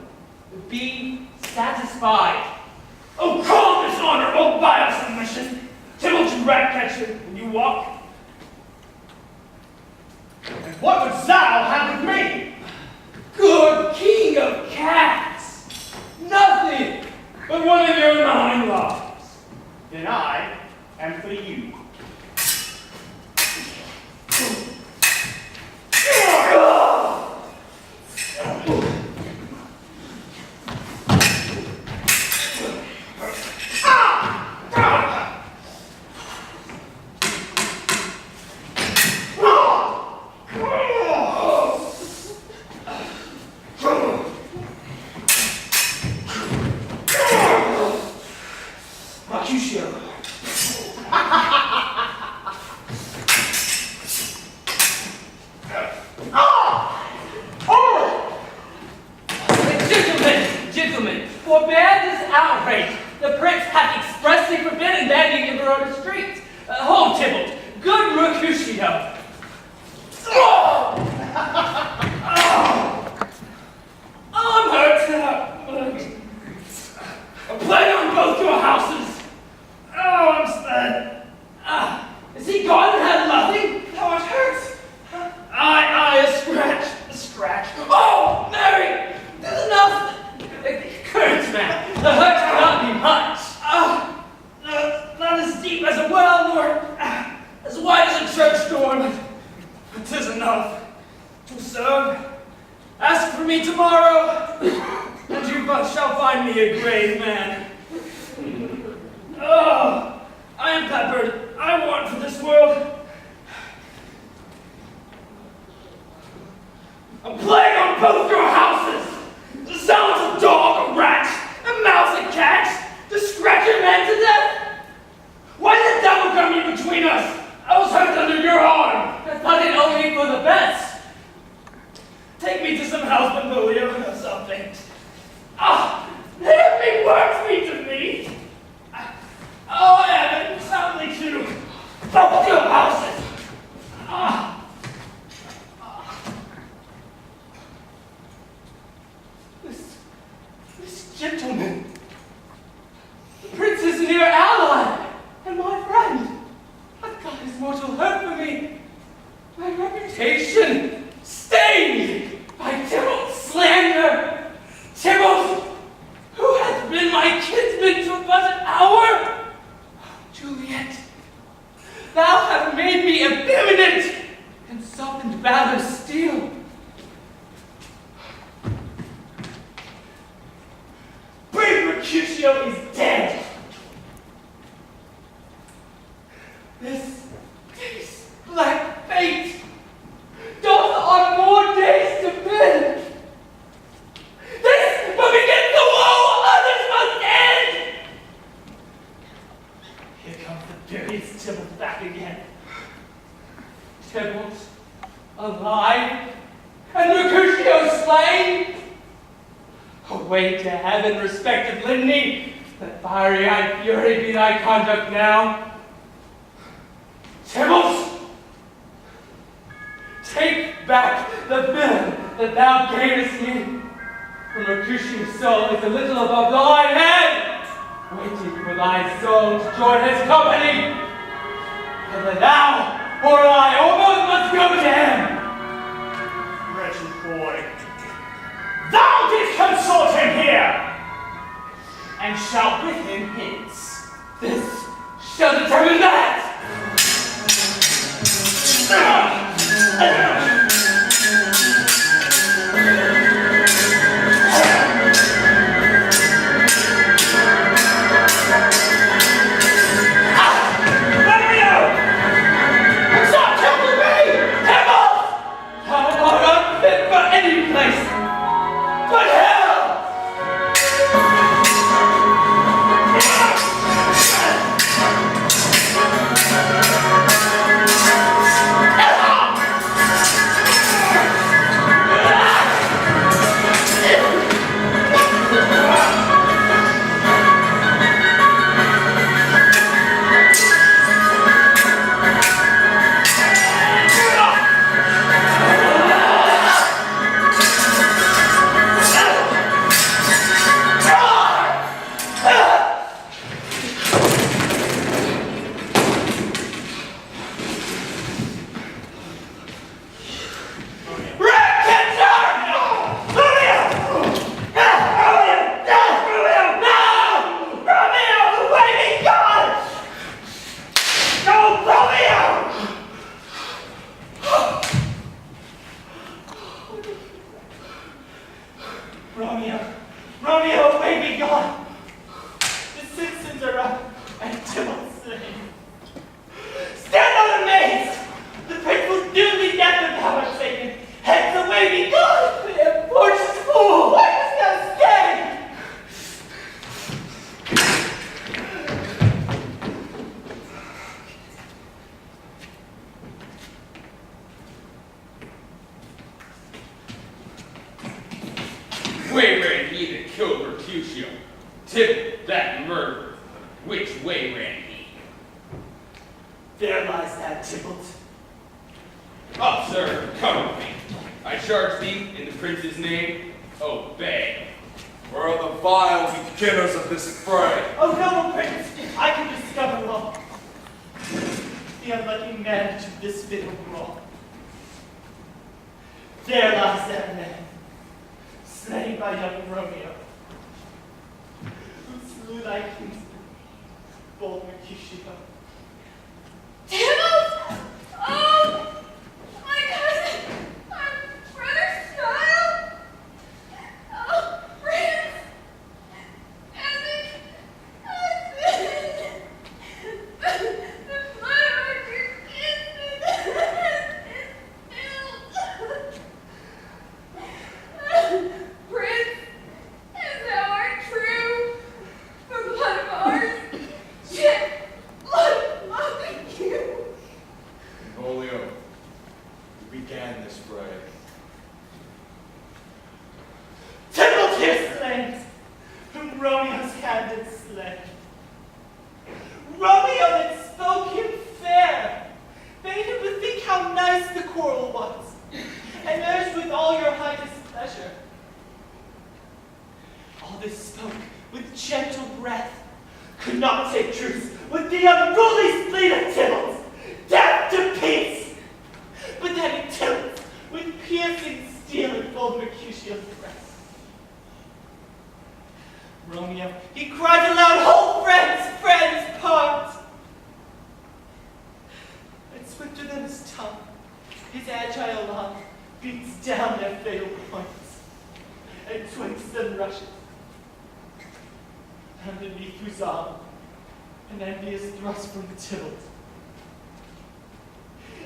H: be satisfied.
D: Oh, call this honor, oh vile submission. Tybalt and rat catcher, when you walk. And what wouldst thou have with me?
H: Good king of cats! Nothing
D: But one of your 9 lives. Then I am for you.
H: Gentlemen, forbear this outrage. The prince hath expressly forbidden begging in Verona streets. Hold, Tybalt. Good Mercutio.
D: I'm hurt. A plague on both your houses. Oh, I'm sped.
H: Is he gone and had nothing?
D: Oh, it hurts. A scratch. Oh, Mary!
H: There's enough. Courage, man. The hurt cannot be much.
D: Not as deep as a well, nor as wide as a church door, but 'tis enough to serve. Ask for me tomorrow, and you but shall find me a grave man. Oh, I am peppered. I want for this world. A plague on both your houses! The sounds of dog, a rat, a mouse, a cat, to scratch your man to death! Why did the devil come in between us? I was hurt under your arm!
H: I thought it only for the best.
D: Take me to some house benvolio or something. Let me work me to meat! Oh, I haven't soundly to both your houses!
H: This gentleman, the prince is a near ally, and my friend. I've got his mortal hurt for me. My reputation stained by Tybalt's slander. Tybalt, who hath been my kinsman for but an hour. Juliet, thou hast made me effeminate and softened valor's steel.
D: Brave Mercutio is dead!
H: This base black fate doth on more days depend. This will begin the woe, others must end.
D: Here comes the furious Tybalt back again.
H: Tybalt alive and Mercutio slain. Away to heaven, respected Lindy, that fiery-eyed fury be thy conduct now. Tybalt, take back the villain that thou gavest me. For Mercutio's soul is a little above thine head, waiting for thy soul to join his company. Whether thou or I or both must go to him.
D: Wretched boy, thou didst consult him here, and shalt with him hence.
H: This shall determine that.
D: But hell!
C: Tybalt, that murderer, which way ran he?
D: There lies that Tybalt.
C: Up, sir, come with me. I charge thee in the prince's name, obey.
B: Where are the vile beginners of this fray?
D: Oh, noble prince, I can discover all. The unlucky man to this fatal brawl. There lies that man, slain by young Romeo, who slew thy kinsman, bold Mercutio.
J: Tybalt! Oh! My cousin! My brother's child! Oh, Prince! Evan! Husband! The blood of your kinsman is spilled! Prince, as thou art true, for blood of ours, yet blood of you!
B: Romeo, who began this fray?
D: Tybalt here slain, whom Romeo's hand did slay. Romeo that spoke him fair, bade him bethink how nice the quarrel was, and urged with all your high displeasure. All this spoke with gentle breath, could not take truce with the unruly spleen of Tybalt, death to peace. But that he tilts with piercing steel and bold Mercutio's breast. Romeo, he cried aloud, hold friends, friends, part! And swifter than his tongue, his agile arm beats down their fatal points, and twists and rushes. Underneath whose arm, an envious thrust from Tybalt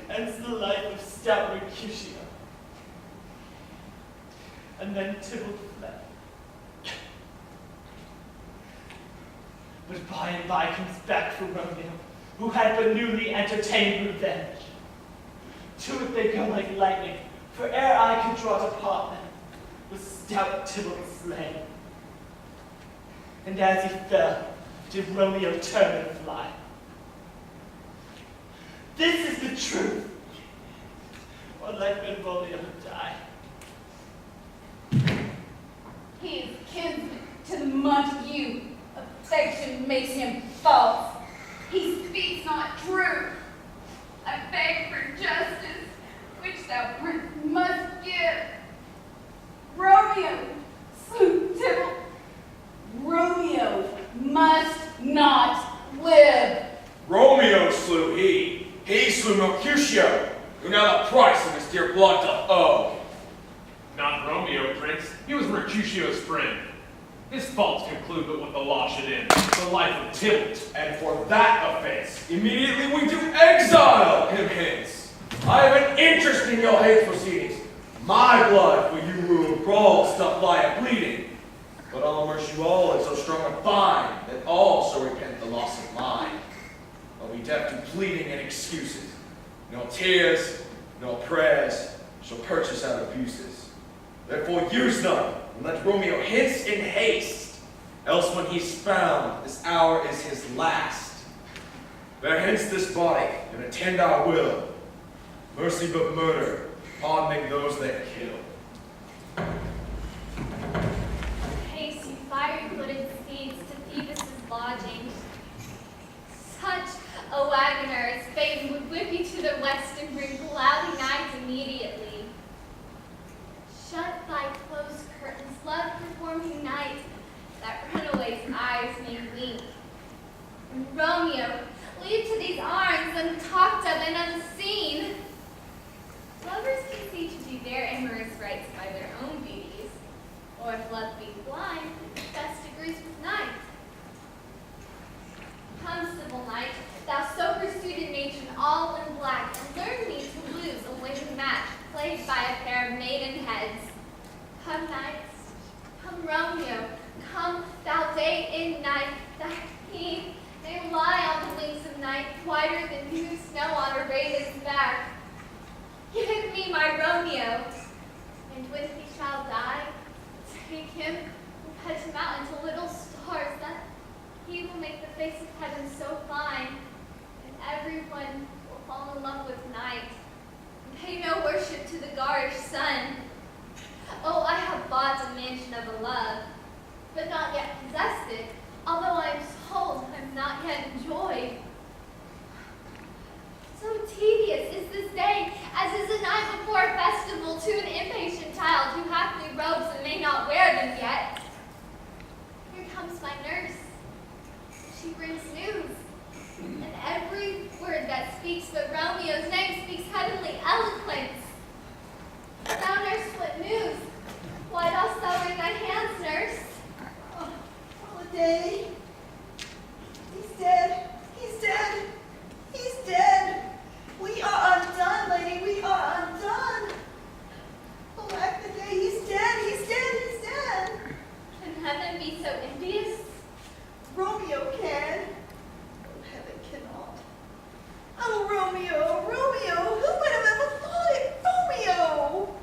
D: ends the life of stout Mercutio. And then Tybalt fled. But by and by comes back for Romeo, who had but newly entertained revenge. To it they go like lightning, for ere I could draw to part them, was stout Tybalt slain. And as he fell, did Romeo turn and fly. This is the truth, or let Benvolio die.
J: He is kinsman to the Montague. Affection makes him false. He speaks not true. I beg for justice, which thou, prince, must give. Romeo slew Tybalt. Romeo must not live.
E: Romeo slew he. He slew Mercutio, who now the price of his dear blood doth owe.
G: Not Romeo, Prince. He was Mercutio's friend. His faults conclude but what the law should end, the life of Tybalt.
E: And for that offense, immediately we do exile him hence. I have an interest in your hate proceedings. My blood for you rude brawls doth lie a bleeding. But I'll mercy you all in so strong a fine, that all shall repent the loss of mine. I'll be deaf to pleading and excuses. No tears, no prayers shall purchase our abuses. Therefore use none, and let Romeo hence in haste. Else when he's found, this hour is his last. Bear hence this body, and attend our will. Mercy but murder, pardoning those that kill.
J: Haste, you fiery-footed steeds, to Phoebus' lodging. Such a wagoner as fate would whip you to the west and bring cloudy nights immediately. Shut thy closed curtains, love performing night, that runaway's eyes may wink. And Romeo, leave to these arms untalked of and unseen. Lovers can see to do their amorous rights by their own beauties, or if love be blind, best agrees with night. Come, civil knight, thou sober-suited matron all in black, and learn me to lose a winning match, played by a pair of maiden heads. Come, knights, come, Romeo, come, thou day in night, thy king may lie on the wings of night, whiter than new snow on a raven's back. Give me my Romeo, and when he shall die, take him and put him out into little stars that He will make the face of heaven so fine, and everyone will fall in love with night, and pay no worship to the garish sun. Oh, I have bought a mansion of a love, but not yet possessed it, although I am sold, I'm not yet enjoyed. So tedious is this day, as is the night before a festival to an impatient child who hath new robes and may not wear them yet. Here comes my nurse. She brings news, and every word that speaks but Romeo's name speaks heavenly eloquence. Thou nurse, what news? Why dost thou wring thy hands, nurse?
A: Oh, Holiday. He's dead. He's dead. He's dead. We are undone, lady. We are undone. Alack the day. He's dead. He's dead. He's dead.
J: Can heaven be so envious?
A: Romeo can. Oh, heaven cannot. Oh, Romeo. Romeo. Who would have ever thought it? Romeo.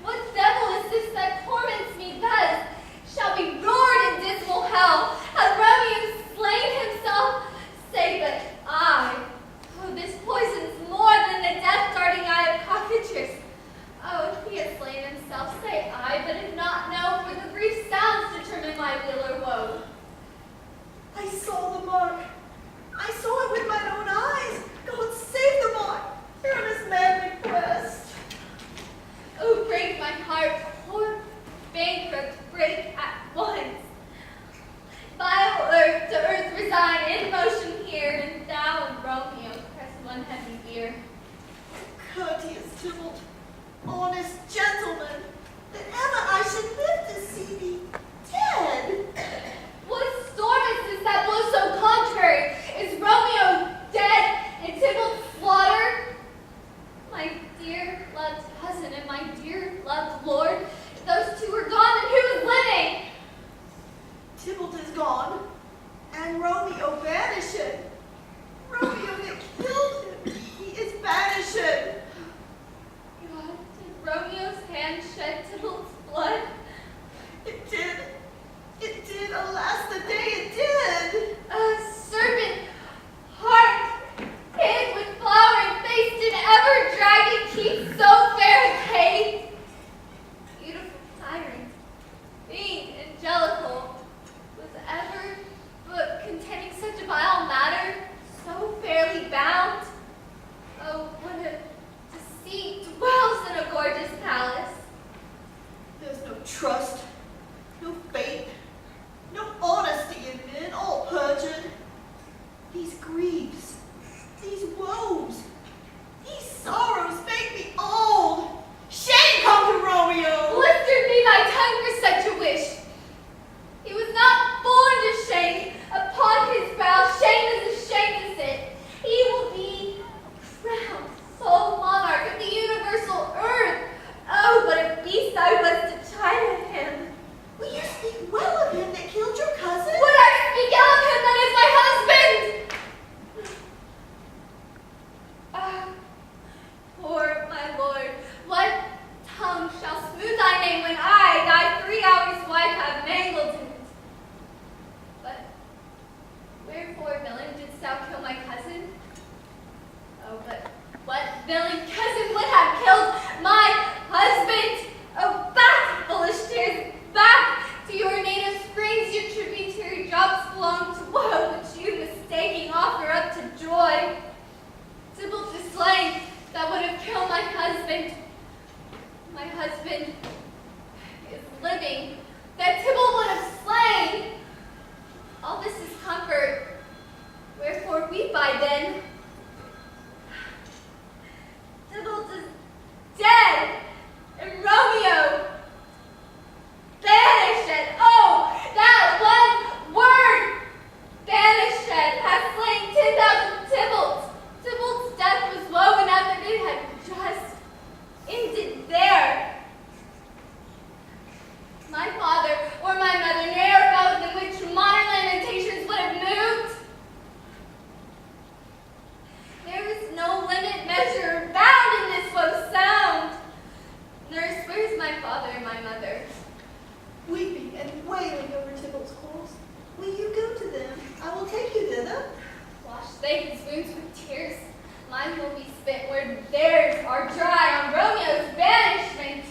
J: What devil is this that torments me thus? Shall be roared in dismal hell. Hath Romeo slain himself? Say but I. Oh, this poison's more than the death-darting eye of cockatrice. Oh, if he has slain himself, say I, but if not, no, for the brief sounds determine my weal or woe.
A: I saw the mark. I saw it with mine own eyes. God save the mark. Hear this mad request.
J: Oh, break my heart, poor bankrupt, break at once. Vile earth to earth resign, in motion here, and thou and Romeo press one heavy ear.
A: Courteous Tybalt, honest gentleman, that ever I should live to see thee dead.
J: What storm is this that blows so contrary? Is Romeo dead and Tybalt slaughtered? My dear loved cousin and my dear loved lord, if those two are gone, then who is living?
A: Tybalt is gone, and Romeo banished. Romeo that killed him, he is banished.
J: God, did Romeo's hand shed Tybalt's blood?
A: It did. It did. Alas, the day it did.
J: A serpent heart, hid with flowering face, did ever dragon keep so fair a cave? Beautiful tyrant, being angelical, was ever book containing such a vile matter, so fairly bound? Oh, what a deceit dwells in a gorgeous palace.
A: There's no trust, no faith, no honesty in men, all perjured. These griefs, these woes, these sorrows make me old. Shame come to Romeo!
J: Blistered be my tongue for such a wish. He was not born to shame. Upon his brow, shame is as shame is it. He will be crowned sole monarch of the universal earth. Oh, what a beast I was to chide at him.
A: Will you speak well of him that killed your cousin?
J: Would I speak ill of him that is my husband? Ah, poor my lord, what tongue shall smooth thy name when I, thy 3 hours wife, have mangled it? But wherefore, villain, didst thou kill my cousin? Oh, but what villain cousin would have killed my husband? Oh, back, foolish tears, back to your native springs, your tributary drops belong to woe, which you mistaking offer up to joy. Tybalt is slain, that would have killed my husband. My husband is living, that Tybalt would have slain. All this is comfort, wherefore weep I then. Tybalt is dead, and Romeo banished. Oh, that one word, banished, has slain 10,000 Tybalts. Tybalt's death was woe enough if it had just ended there. My father or my mother ne'er felt in which modern lamentations would have moved. wounds with tears. Mine will be spent where theirs are dry on Romeo's banishment.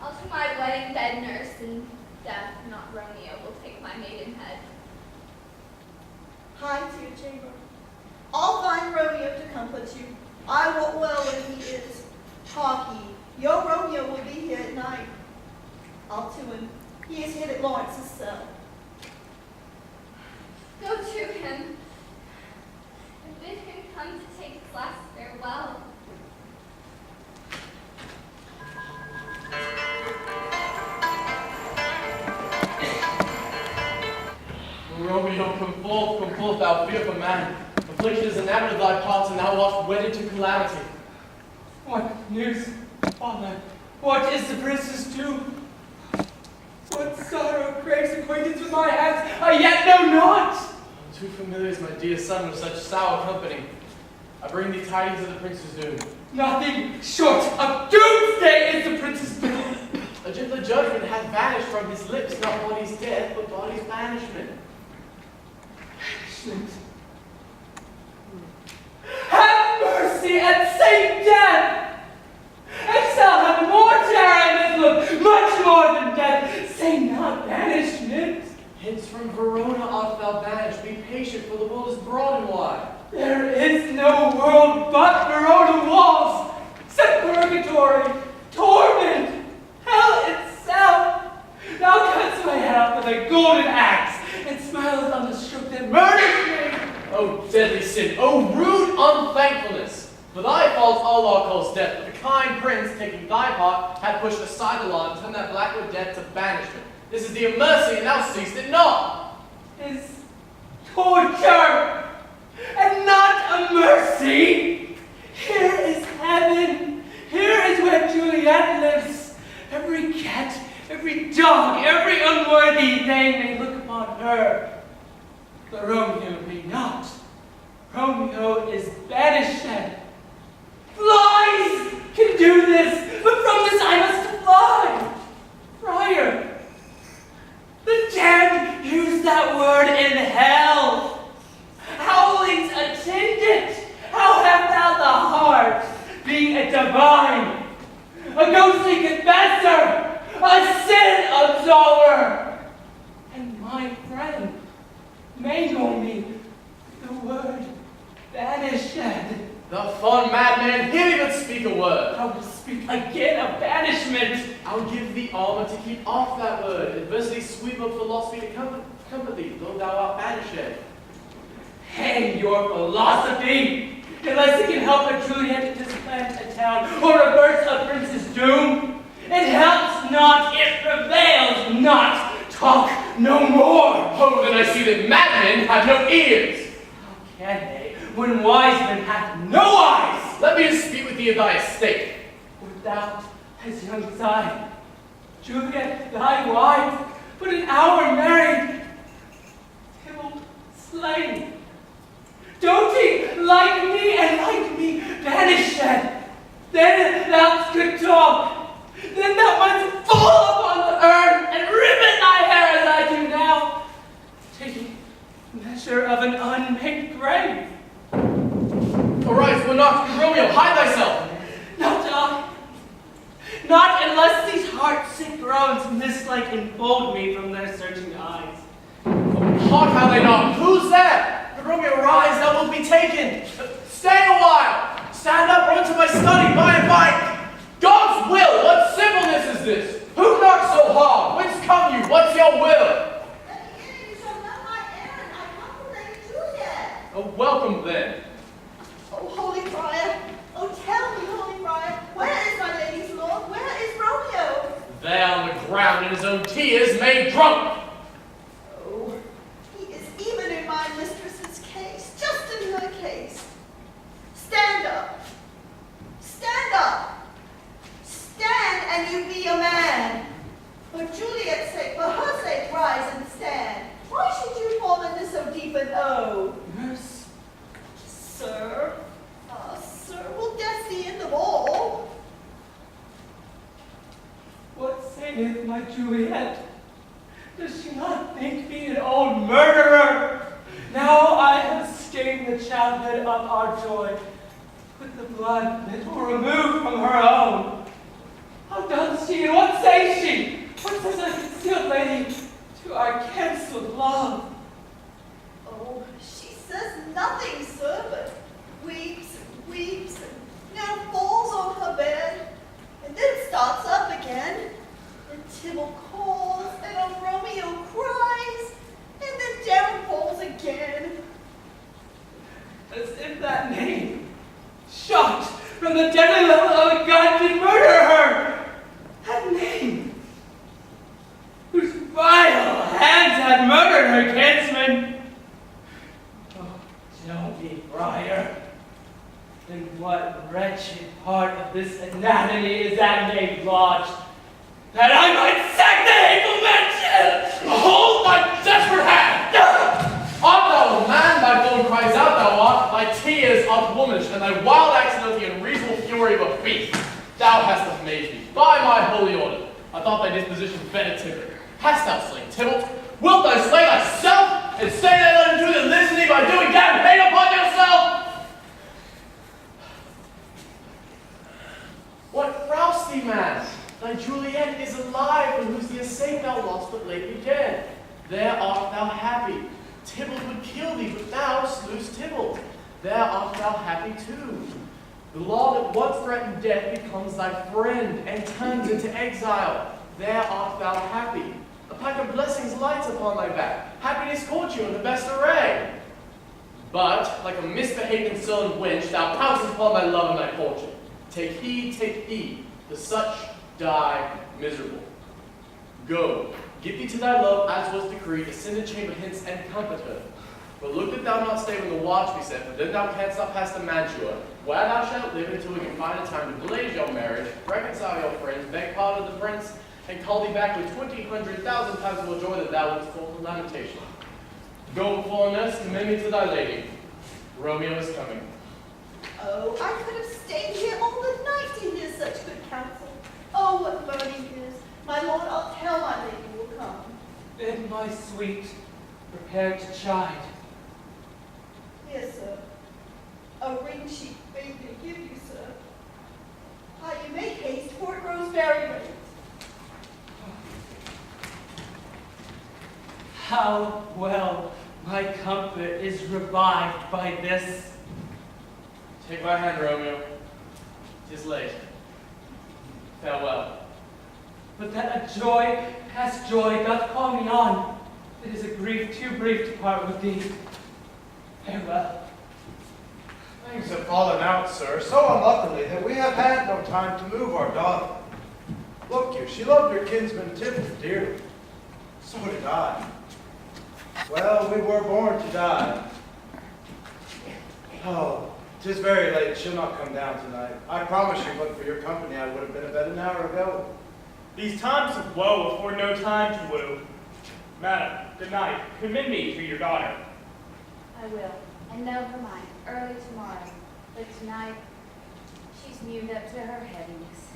J: I'll to my wedding bed nurse, and death, not Romeo, will take my maiden head.
A: Hie to your chamber. I'll find Romeo to comfort you. I wot well where he is. Hark ye, your Romeo will be here at night. I'll to him. He is hid at Lawrence's cell.
J: Go to him, and bid him come to take his last farewell.
K: Romeo, come forth, thou fearful man. Affliction is enamored of thy parts, and thou art wedded to calamity.
H: What news, father? What is the prince's doom? What sorrow craves acquaintance with my hands I yet know not?
K: Too familiar is my dear son with such sour company. I bring thee tidings of the prince's doom.
H: Nothing short of doomsday is the prince's doom.
K: A gentler judgment hath vanished from his lips, not body's death, but body's banishment.
H: Banishment. Have mercy and save death! Exile have more terror in his look, much more than death. Say not banishment.
K: Hence from Verona art thou banished. Be patient, for the world is broad and wide.
H: There is no world but Verona walls, except purgatory, torment, hell itself. Thou cuts my head off with a golden axe, and smileth on the stroke that murders me.
K: O deadly sin, O rude unthankfulness! For thy fault Allah calls death, but the kind prince, taking thy part, had pushed aside the law and turned that blackwood death to banishment. This is the mercy, and thou seest it not.
H: Is torture, and not a mercy. Here is heaven. Here is where Juliet lives. Every cat, every dog, every unworthy thing may look upon her. But Romeo may not. Romeo is banished. Flies can do this, but from this I must fly. Friar, the damned use that word in hell. Howlings attendant, how hast thou the heart, being a divine, a ghostly confessor, a sin absolver, and my friend mangle me with the word banished.
K: The fond madman, hear me but speak a word.
H: I will speak again of banishment.
K: I'll give thee armor to keep off that word. Adversity sweep up philosophy to comfort thee, though thou art banished.
H: Hang your philosophy, unless it can help a Juliet to displant a town or reverse a prince's doom. It helps not, it prevails not. Talk no more.
K: Oh, then I see that madmen have no ears.
H: How can they, when wise men have no eyes?
K: Let me dispute with thee of thy estate.
H: Without his young son, Juliet, thy wife, but an hour married, killed, slain. Doting like me and like me banished. Then thou could talk. Then thou mightst fall upon the earth and ribbon thy hair as I do now, taking measure of an unmade grave.
K: Arise, will not Romeo, hide thyself.
H: Not I. Not unless these heart-sick groans mist-like enfold me from their searching eyes.
K: Hark how they knock. Who's there? Romeo, rise, thou wilt be taken. Stay a while. Stand up, run to my study, by and by. God's will, what simpleness is this? Who knocks so hard? Whence come you? What's your will?
A: You shall know my errand. I come from Lady Juliet.
K: Oh, welcome then.
A: Oh, holy friar. Oh, tell me, holy friar, where is my lady's lord? Where is Romeo?
K: There on the ground in his own tears, made drunk.
A: Oh, he is even in my mistress's case, just in her case. Stand up. Stand up. Stand and you be a man. For Juliet's sake, for her sake, rise and stand. Why should you fall into so deep an O?
H: Nurse,
A: Sir? Sir, will death the end of all?
H: what saith my Juliet? Does childhood of our joy, with the blood that will remove from her own. How doth she, and what says she? What says our concealed lady to our cancelled love?
A: Oh, she says nothing, sir, but weeps and weeps and now falls on her bed and then starts up again. And Tybalt calls and old Romeo cries and then down falls again.
H: As if that name, shot from the deadly level of a gun, did murder her. That name, whose vile hands had murdered her kinsman. Oh, tell me, Friar, in what wretched part of this anatomy is that name lodged, that I might sack the hateful mansion?
K: Hold thy desperate hand! Art thou a man, thy bone cries out, thou art, thy tears are womanish, and thy wild acts know the unreasonable fury of a beast. Thou hast amazed me, by my holy order. I thought thy disposition better timid. Hast thou slain Tybalt? Wilt thou slay thyself, and say that unto the listening by doing damn hate upon yourself? What roust thee, man? Thy Juliet is alive, and whose the estate thou lost but lately dead. There art thou happy. Tybalt would kill thee, but thou slewest Tybalt. There art thou happy too. The law that once threatened death becomes thy friend and turns into exile. There art thou happy. A pack of blessings lights upon thy back. Happiness courts you in the best array. But, like a misbehaved and sullen wench, thou pouncest upon thy love and thy fortune. Take heed, to such die miserable. Go, give thee to thy love as was decreed, ascend the chamber hence and comfort her. But look that thou not stay when the watch be set, for then thou canst not pass the mantua, where thou shalt live until we can find a time to blaze your marriage, reconcile your friends, beg pardon of the prince, and call thee back with 1,000 times more joy than thou wouldst call for lamentation. Go before nurse, commend me to thy lady. Romeo is coming.
A: Oh, I could have stayed here all the night to hear such good counsel. Oh, what learning is. My lord, I'll tell my lady will come.
H: Bid my sweet prepare to chide.
A: Yes, sir. A ring she bade me give you, sir. Ah, you make haste, for it grows very late.
H: How well my comfort is revived by this.
K: Take my hand, Romeo. 'Tis late. Farewell.
H: But that a joy past joy doth call me on, it is a grief too brief to part with thee. Farewell.
F: Things have fallen out, sir, so unluckily that we have had no time to move our daughter. Look you, she loved her kinsman Tybalt dearly. So did I. Well, we were born to die. Oh, 'tis very late. She'll not come down tonight. I promise you, but for your company, I would have been in bed an hour ago.
D: These times of woe afford no time to woo. Madam, good night. Commend me to your daughter.
I: I will, and know her mind early tomorrow. But tonight, she's mewed up to her heaviness.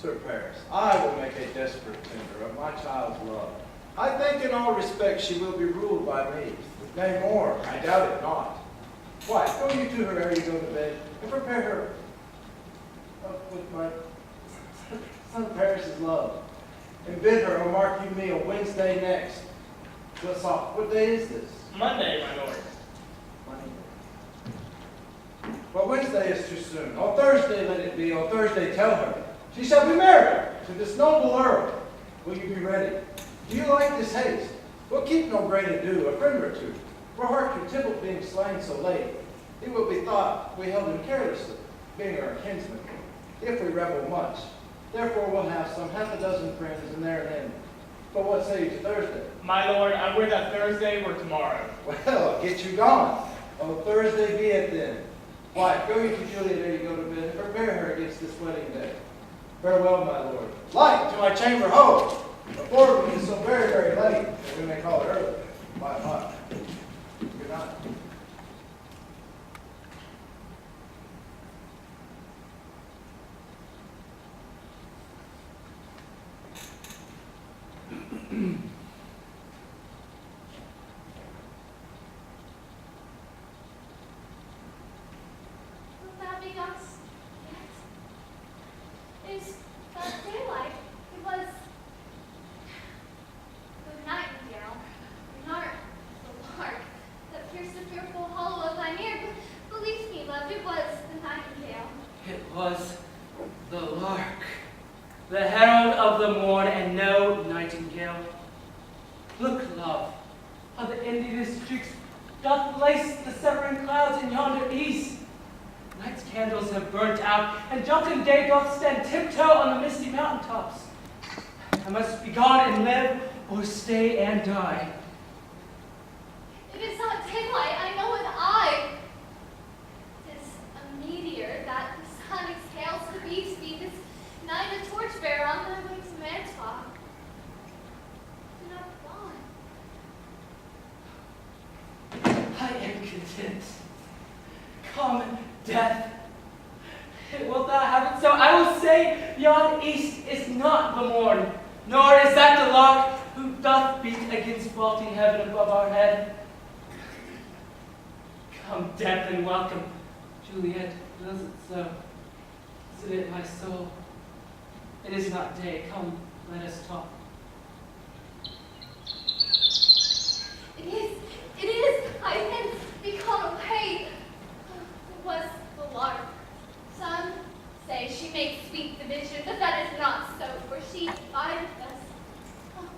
F: Sir Paris, I will make a desperate tender of my child's love. I think in all respects she will be ruled by me. Nay, more, I doubt it not. Why, go you to her ere you go to bed, and prepare her with my son Paris's love. And bid her, or mark you me, a Wednesday next. What's off? What day is this?
D: Monday, my lord.
F: Monday. Well, Wednesday is too soon. On Thursday let it be. On Thursday tell her. She shall be married to this noble earl. Will you be ready? Do you like this haste? We'll keep no great ado, a friend or two. For hark you, Tybalt being slain so late, it will be thought we held him carelessly, being our kinsman, if we rebel much. Therefore we'll have some half a dozen friends and there and in. But what say you to Thursday?
D: My lord, I would that Thursday were tomorrow.
F: Well, get you gone. Oh, Thursday be it then. Why, go you to Juliet ere you go to bed, and prepare her against this wedding day. Farewell, my lord. Light to my chamber, ho! Before we get so very, very late, that we may call it early. Bye. Good night.
H: was the lark, the herald of the morn, and no nightingale. Look, love, how the Indian districts doth lace the severing clouds in yonder east. Night's candles have burnt out, and jocund day doth stand tiptoe on the misty mountain tops. I must be gone and live, or stay and die.
J: It is not daylight, I know an eye. It is a meteor that the sun exhales to be this night a torchbearer on my way to Mantua. Do not be gone.
H: I am content. Come, death. Wilt thou have it so? I will say yon east is not the morn, nor is that the lark who doth beat against vaulting heaven above our head. Come, death, and welcome. Juliet, does it so? Sedate my soul. It is not day. Come, let us talk.
J: It is, I hence be called away. It was the lark. Some say she makes sweet division, but that is not so, for she divideth us.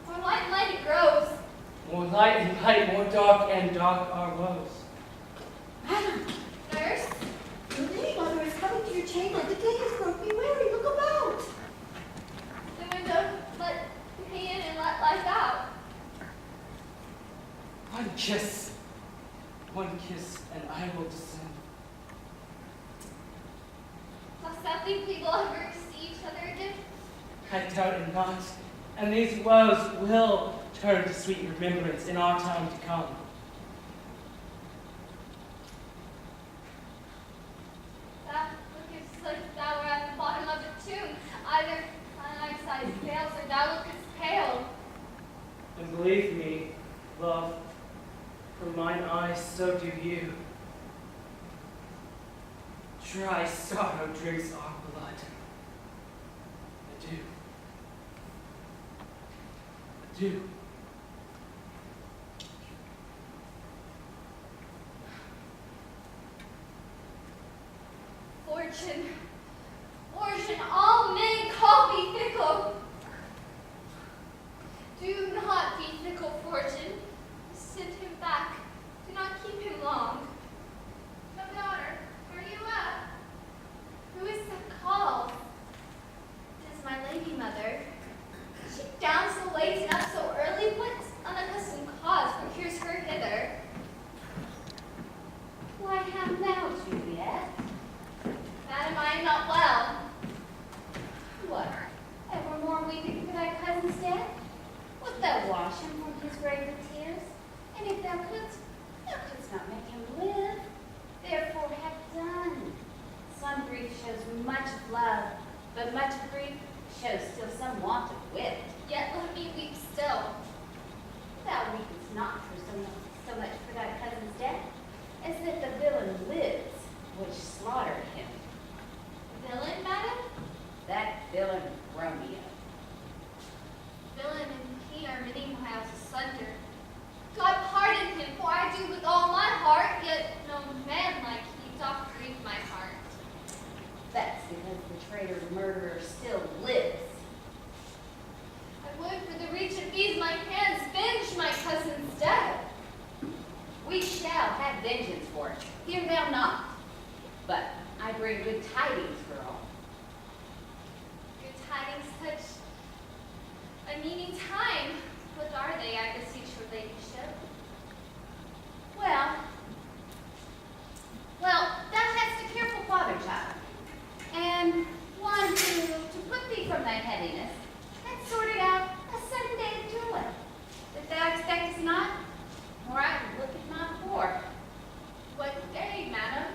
J: More light and light it grows.
H: More light and light, more dark and dark our woes.
A: Madam,
J: Nurse,
A: your lady mother is coming to your chamber. The day has grown. Be wary. Look about.
J: the window, let me in and let life out.
H: One kiss, and I will descend.
J: Dost thou think we will ever see each other again?
H: I doubt it not, and these woes will turn to sweet remembrance in our time to come.
J: That lookest like thou were at the bottom of the tomb. Either thine eyesight fails or thou lookest pale.
H: And believe me, love, for mine eyes so do you. Dry sorrow drinks our blood. Adieu. Adieu.
J: Fortune, all men call me fickle. Do not be fickle, Fortune. Send him back. Do not keep him long. My daughter, where are you at? Who is that calls? It is my lady mother. She down so late and up so early? What unaccustomed cause procures her hither?
I: Why, how now, Juliet?
J: Madam, I am not well.
I: What? Evermore weeping for thy cousin's death? Wilt thou wash him from his grave of tears? And if thou couldst not make him live. Therefore have done. Some grief shows much of love, but much of grief shows still some want of wit.
J: Yet let me weep still.
I: Thou weepest not for so much for thy cousin's death, as that the villain lives, which slaughtered him.
J: Villain, madam?
I: That villain Romeo.
J: Villain and he are many miles asunder. God pardon him, for I do with all my heart, yet no man like he doth grieve my heart.
I: That's because the traitor murderer still lives.
J: I would for the reach of these my hands venge my cousin's death.
I: We shall have vengeance for it. Fear thou not. But I bring good tidings for all.
J: Good tidings such a meaning time. What are they, I beseech your ladyship?
I: Well, thou hast a careful father, child, and one who, to put thee from thy heaviness, hath sorted out a sudden day of joy, that thou expectest not, nor I looketh not for.
J: What day, madam?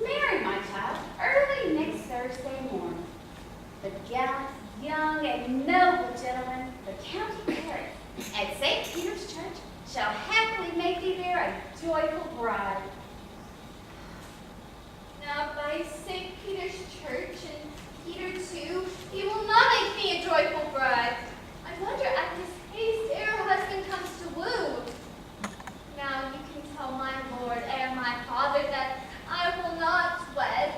I: Marry, my child, early next Thursday morning. The gallant, young, and noble gentleman, the county clerk, at St. Peter's Church, shall happily make thee there a joyful bride.
J: Now by St. Peter's Church and Peter too, he will not make me a joyful bride. I wonder at his haste ere her husband comes to woo. Now you can tell my lord ere my father that I will not wed.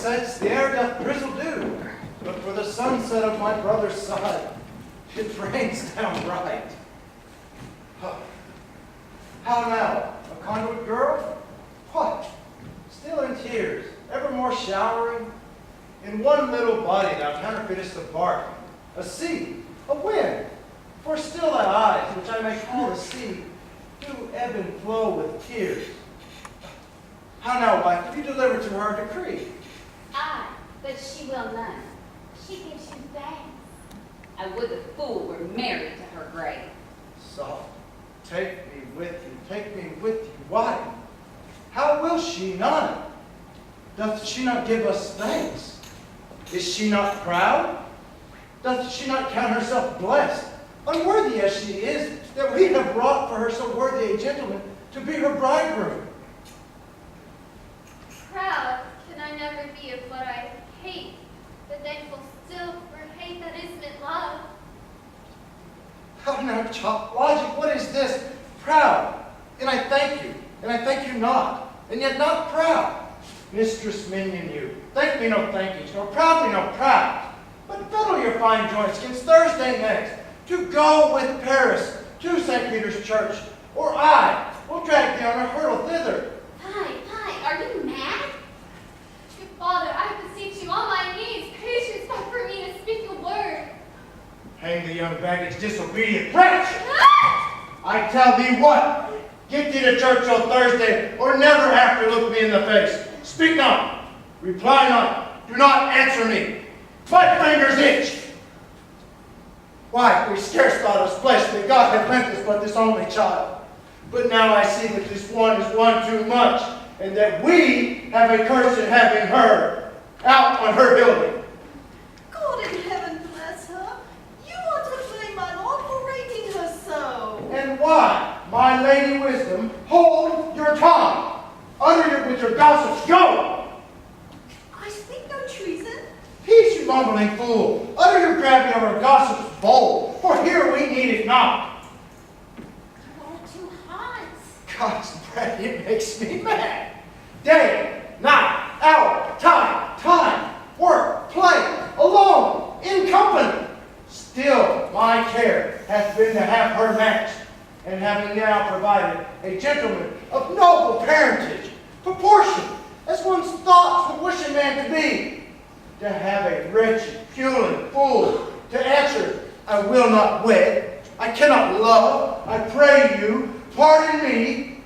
F: sets the air doth drizzle dew, but for the sunset of my brother's side, it rains down right. How now, a conduit girl? What? Still in tears, evermore showering? In one little body thou counterfeitest a bark, a sea, a wind, for still thy eyes, which I may call the sea, do ebb and flow with tears. How now, wife, have you delivered to her a decree?
I: Aye, but she will none. She gives you thanks. I would the fool were married to her grave.
F: Soft, take me with you. Why? How will she none? Doth she not give us thanks? Is she not proud? Doth she not count herself blessed, unworthy as she is, that we have brought for her so worthy a gentleman to be her bridegroom?
J: Proud can I never be of what I hate, but thankful still for hate that isn't love.
F: How now, chop logic, what is this? Proud, and I thank you not, and yet not proud. Mistress minion you, thank me no thankies, nor proud me no proud, but fiddle your fine joints against Thursday next, to go with Paris to St. Peter's Church, or I will drag thee on a hurdle thither.
J: Fie, are you mad? Good father, I beseech you on my knees, patience not for me to speak a word.
F: Hang the young baggage, disobedient wretch! I tell thee what, get thee to church on Thursday, or never after look me in the face. Speak not, reply not, do not answer me. My fingers itch. Why, we scarce thought us blessed that God had lent us but this only child. But now I see that this one is one too much, and that we have a curse in having her out on her building.
A: God in heaven bless her. You ought to blame my Lord for rating her so.
F: And why, my lady wisdom, hold your tongue. Utter it with your gossips, go!
A: I speak no treason.
F: Peace, you mumbling fool. Utter your gravity of our gossips bold, for here we need it not.
I: You are too hot.
F: God's bread, it makes me mad. Day, night, hour, time, work, play, alone, in company. Still my care hath been to have her matched, and having now provided a gentleman of noble parentage, proportioned as one's thoughts would wish a man to be, to have a wretched, puling fool to answer, I will not wed, I cannot love, I pray you, pardon me,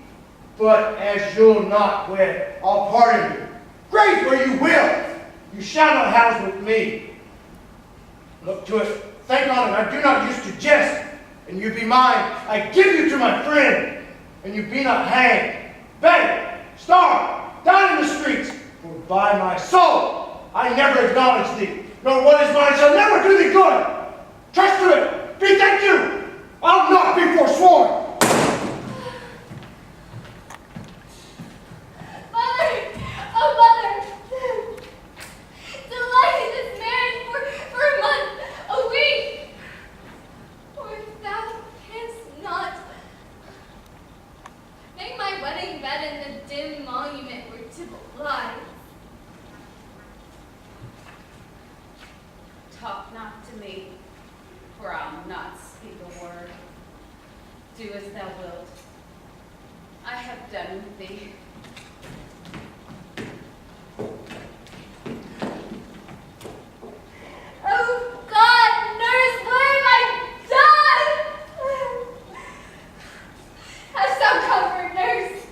F: but as you'll not wed, I'll pardon you. Grave where you will, you shall not house with me. Look to it, think on it, I do not use to jest, and you be mine, I give you to my friend, and you be not hanged, beg, starve, die in the streets, for by my soul, I never acknowledge thee, nor what is mine shall never do thee good. Trust to it, bethink you, I'll not be forsworn.
J: Mother! Oh, mother! Delay this marriage for a month, a week! For if thou canst not make my wedding bed in the dim monument where Tybalt lies.
I: Talk not to me, for I'll not speak a word. Do as thou wilt. I have done with thee.
J: Oh God, nurse, what have I done? Hast thou comfort, nurse?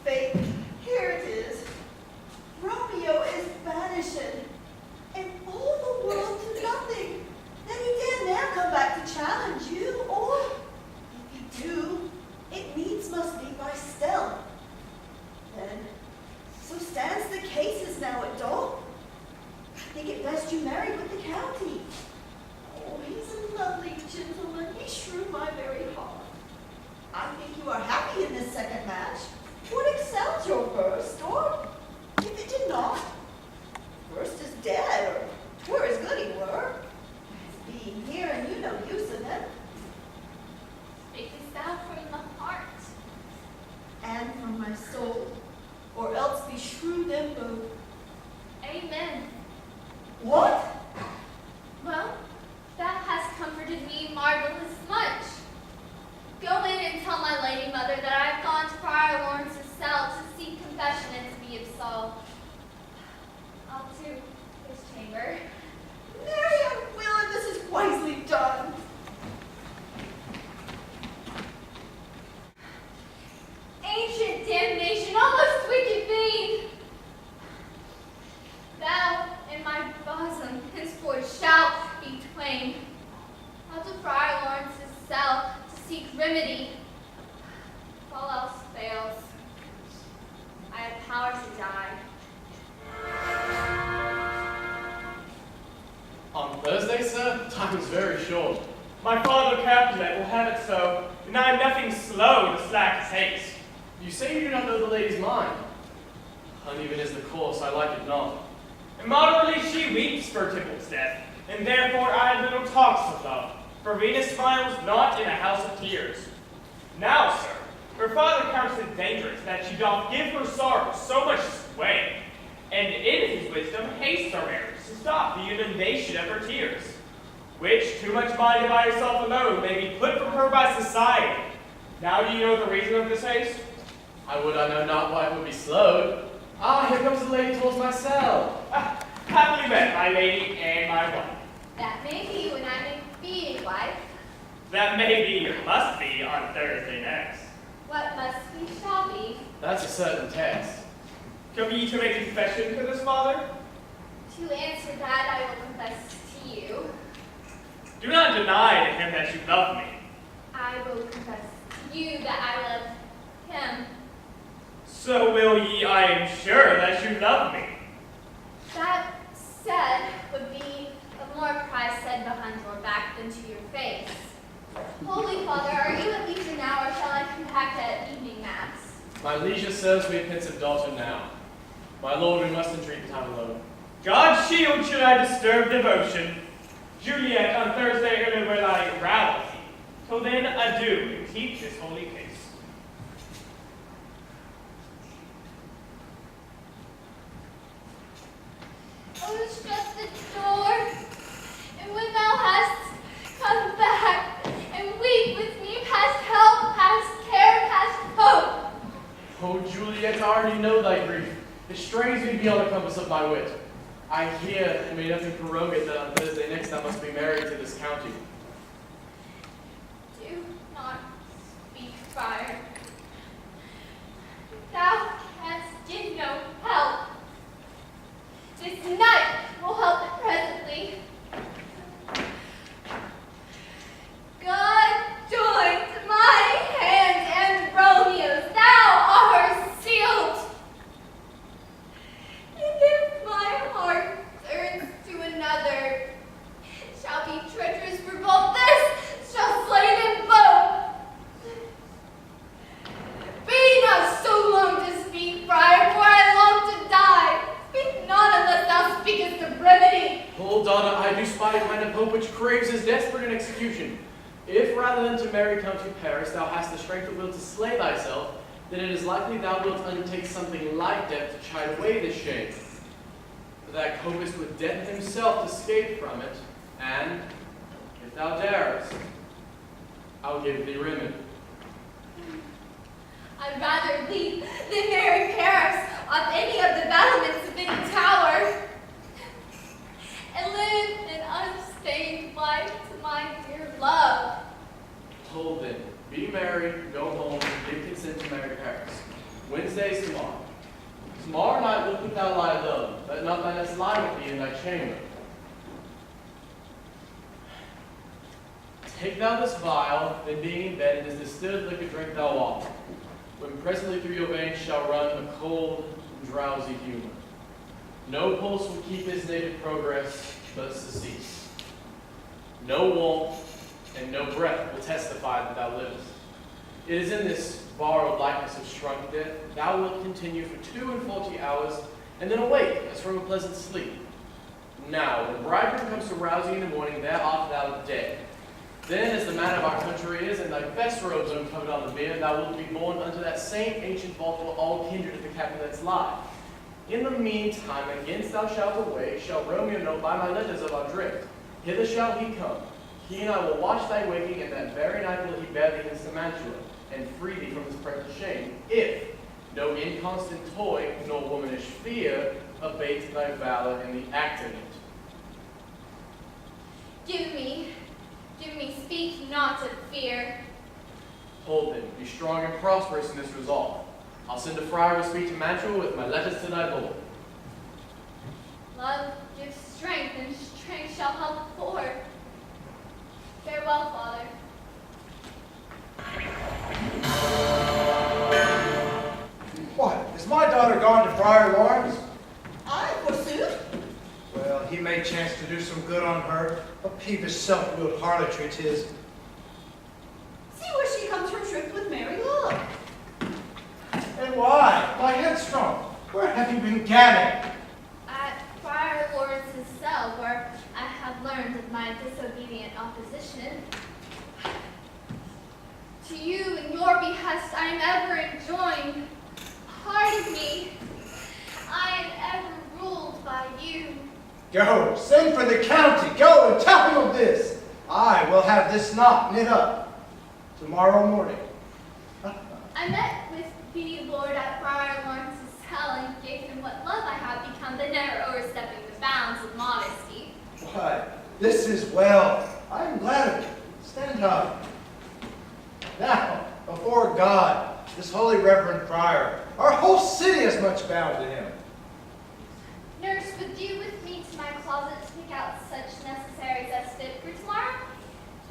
A: Faith, here it is. Romeo is vanishing, and all the world to nothing. That he dare ne'er come back to challenge you, or if he do, it needs must be by stealth. Then, so stands the cases now at Dol. I think it best you marry with the county. Oh, he's a lovely gentleman. He shrew my very heart. I think you are happy in this second match. What excels your first, or if it did not, first is dead, or 'twere as good he were. As being here and you no use of him,
J: Speakest thou from the heart?
A: and from my soul, or else beshrew them both. What?
J: Well, that has comforted me marvelous much. Go in and tell my lady mother that I have gone to Friar Lawrence's cell to seek confession and to be absolved. I'll to his chamber.
A: Mary, I will, and this is wisely done.
J: Ancient damnation, almost wicked fiend! Thou and my bosom henceforth shalt be twain. I'll to Friar Lawrence's cell to seek remedy. If all else fails, I have power to die.
K: On Thursday, sir? Time is very short.
D: My father Capulet will have it so, and I am nothing slow to slack his haste.
K: You say you do not know the lady's mind. Uneven is the course, I like it not.
D: And moderately she weeps for Tybalt's death, and therefore I had little talks of love, for Venus smiles not in a house of tears. Now, sir, her father counts it dangerous that she doth give her sorrow so much sway, and in his wisdom hastes her marriage to stop the inundation of her tears, which, too much minded by herself alone, may be put from her by society. Now do you know the reason of this haste?
K: I know not why it would be slowed. Ah, here comes the lady towards my cell.
D: Happily met, my lady and my wife.
J: That may be when I may be a wife.
D: That may be or must be on Thursday next.
J: What must be shall be.
K: That's a certain test.
D: Come ye to make confession to this father?
J: To answer that, I will confess to you.
D: Do not deny to him that you love me.
J: I will confess to you that I love him.
D: So will ye, I am sure, that you love me.
J: That said would be of more price said behind your back than to your face. Holy Father, are you at leisure now, or shall I come back at evening mass?
K: My leisure serves me a pensive daughter now. My lord, we must entreat the time alone.
D: God's shield should I disturb devotion. Juliet, on Thursday early will I rally thee. Till then, adieu, and keep this holy case.
J: Oh, shut the door, and when thou hast come back, and weep with me past help, past care, past hope.
K: Oh, Juliet, I already know thy grief. It strains me beyond the compass of my wit. I hear, and may nothing prorogue it, that on Thursday next thou must be married to this county.
J: Do not speak, friar. Thou canst give no help. This night will help presently. God joins my hand and Romeo's. Thou art sealed. And if my heart turns to another, it shall be treacherous for both. This shall slay them both. Be not so long to speak, friar, for I long to die. Speak not unless thou speakest of remedy.
K: Hold, Donna, I do spy behind a pope which craves as desperate an execution. If rather than to marry come to Paris, thou hast the strength of will to slay thyself, then it is likely thou wilt undertake something like death to chide away this shame. For that copest with death himself to escape from it, and, if thou darest, I'll give thee remedy.
J: I'd rather leave than marry Paris on any of the battlements of any tower, and live an unstained life to my dear love.
K: Hold then, be merry, go home, and give consent to marry Paris. Wednesday's tomorrow. Tomorrow night wilt thou lie alone, let not thy nest lie with thee in thy chamber. Take thou this vial, then being in bed, and this distilled liquor drink thou off, when presently through your veins shall run a cold and drowsy humor. No pulse will keep his native progress, but cease. No warmth and no breath will testify that thou livest. It is in this borrowed likeness of shrunk death thou wilt continue for 42 hours, and then awake as from a pleasant sleep. Now, when the bridegroom comes to rouse you in the morning, there art thou dead. Then, as the man of our country is, and thy best robes uncovered on the bier, thou wilt be borne unto that same ancient vault where all kindred of the Capulets lie. In the meantime, against thou shalt away, shall Romeo know by my letters of our drift. Hither shall he come. He and I will watch thy waking, and that very night will he bear thee hence to Mantua, and free thee from his present shame, if no inconstant toy nor womanish fear abate thy valor in the act of it.
J: Give me, speak not of fear.
K: Hold then, be strong and prosperous in this resolve. I'll send a friar with speed to Mantua with my letters to thy lord.
J: Love gives strength, and strength shall help the poor. Farewell, Father.
F: What? Is my daughter gone to Friar Lawrence?
A: I, forsooth.
F: Well, he may chance to do some good on her. A peevish, self-willed harlotry 'tis.
A: See where she comes from trip with merry love.
F: And why? Why headstrong? Where have you been gadding?
J: At Friar Lawrence's cell, where I have learned of my disobedient opposition. To you and your behest I am ever enjoined. Pardon me. I am ever ruled by you.
F: Go, send for the county. Go and tell him of this. I will have this knot knit up tomorrow morning.
J: I met with the Lord at Friar Lawrence's cell and gave him what love I have become, the never overstepping the bounds of modesty.
F: Why, this is well. I am glad of it. Stand up. Now, before God, this holy reverend friar, our whole city is much bound to him.
J: Nurse, would you with me to my closet to pick out such necessaries as fit for tomorrow?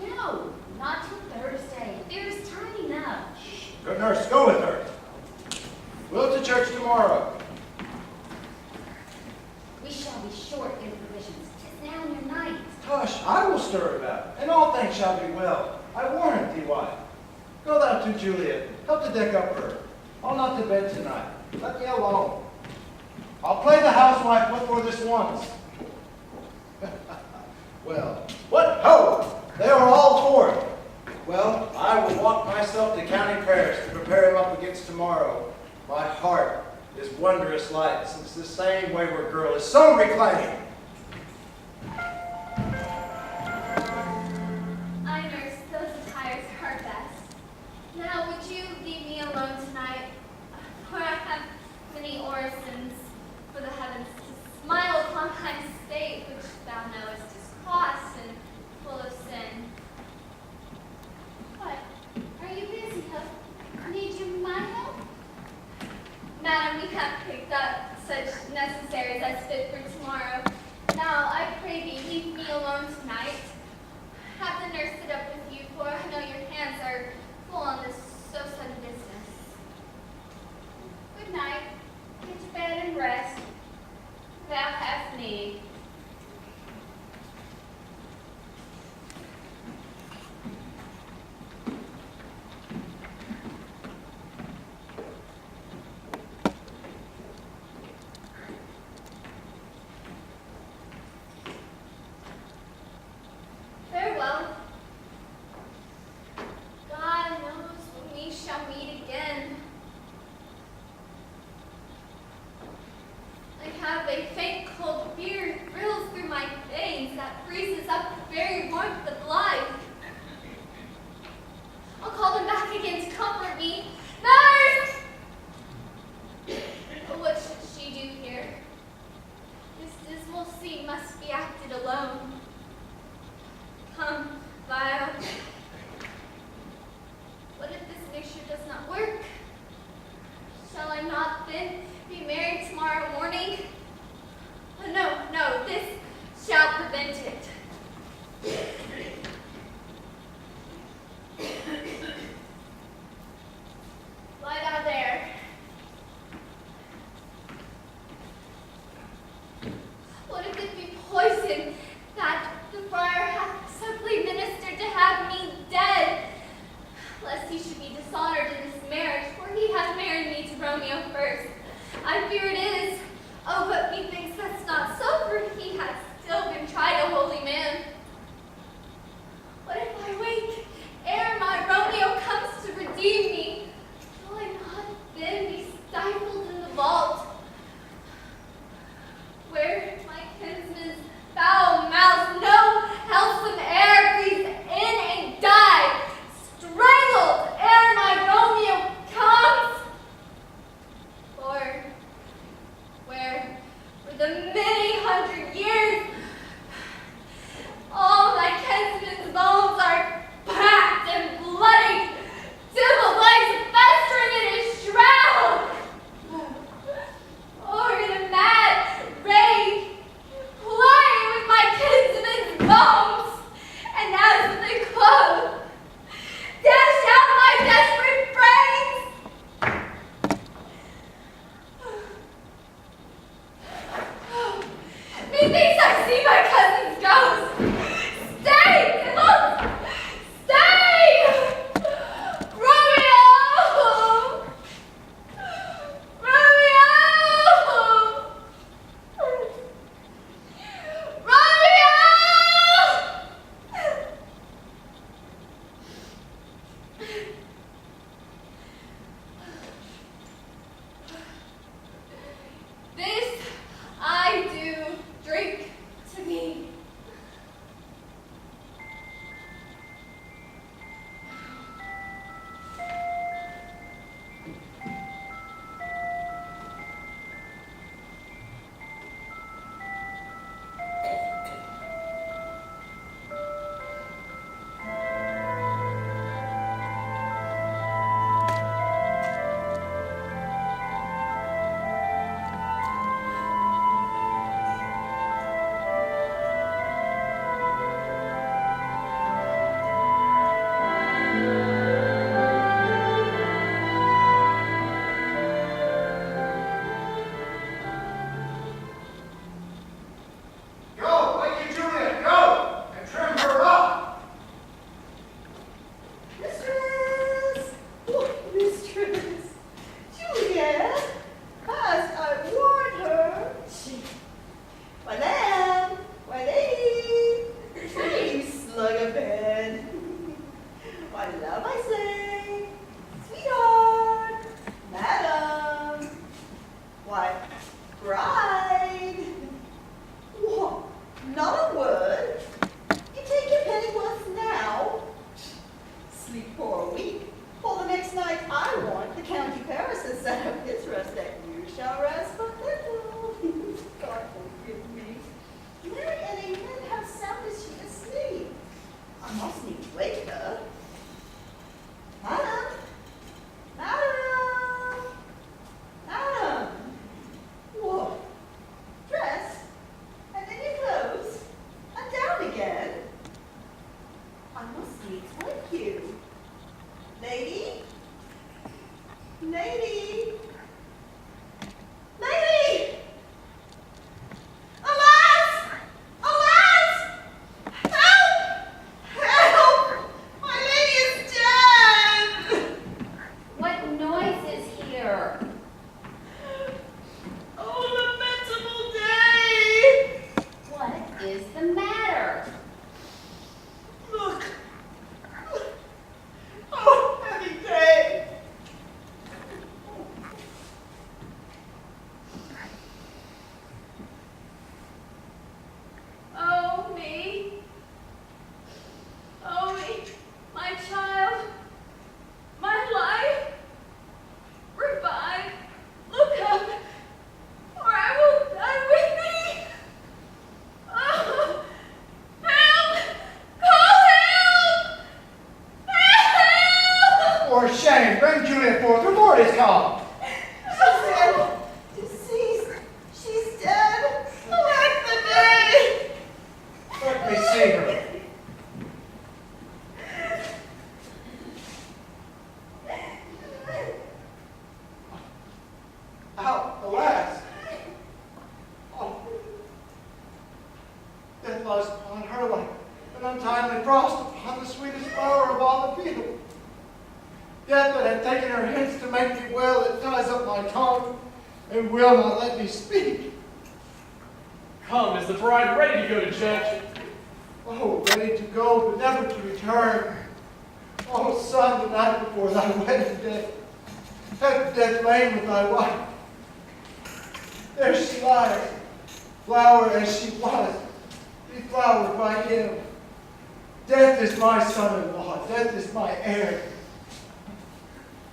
I: No, not till Thursday. There's time enough.
F: Good nurse, go with her. We'll to church tomorrow.
I: We shall be short in provisions. 'Tis now near night.
F: Tush, I will stir about, and all things shall be well. I warrant thee, wife. Go thou to Juliet, help to deck up her. I'll not to bed tonight. Let me alone. I'll play the housewife but for this once. Well, what ho! They are all for it. Well, I will walk myself to county prayers to prepare him up against tomorrow. My heart is wondrous light, since this same wayward girl is so reclining.
J: I nurse, those attires are best. Now, would you leave me alone tonight? For I have many orisons for the heavens to smile upon my state, which thou knowest is cross and full of sin. What? Are you busy? Need you my help? Madam, we have picked up such necessaries as fit for tomorrow. Now, I pray thee, leave me alone tonight. Have the nurse sit up with you, for I know your hands are full on this so sudden business. Good night. Get to bed and rest. Thou hast need. Farewell. God knows when we shall meet again. I have a faint cold fear 200 years. All my kinsman's bones are packed and bloody. Dimpled legs festering in his shroud. Or in a mad rage, playing with my kinsman's bones. And as they close, dash out my desperate brains. Methinks I see my cousin's ghost. Stay! Look! Stay! Romeo! Romeo! This I do drink to me.
F: Go, Lady Juliet, go! And trim her up!
A: Mistress! Oh, mistress! Juliet! As I warned her, she... Madame! My lady! You slug of bed! My love, I say! Sweetheart! Madam! Why, bride! What? Not a word? You take your pennyworth now? Sleep for a week. For the next night I want the County Paris has set up his rest that you shall rest but little. God forgive me. Mary and England, how sound is she asleep? I must needs wake her. Madam! Madam! Madam! What? Dress? And then your clothes? And down again? I must needs wake you. Lady? Lady? Lady! Alas! Alas! Help! Help! My lady is dead!
I: What noise is here?
A: Oh, lamentable day!
I: What is the matter?
A: Look! Oh, heavy day!
J: Oh, me. Oh, me. My child. My life. Revive. Look up, or I will die with thee. Oh, help! Call help! Help!
F: For shame, bring Juliet forth, her lord is come!
A: She's dead. Deceased. She's dead. Let the day.
F: Let me see her. Out, alas! Oh. Death lies upon her like an untimely frost upon the sweetest flower of all the field. Death that had taken her hints to make me well, it ties up my tongue and will not let me speak.
K: Come, is the bride ready to go to church?
F: Oh, ready to go, but never to return. Oh, son, the night before thy wedding day, at Death Lane with thy wife. There she lies, flower as she was, deflowered by him. Death is my son-in-law, death is my heir.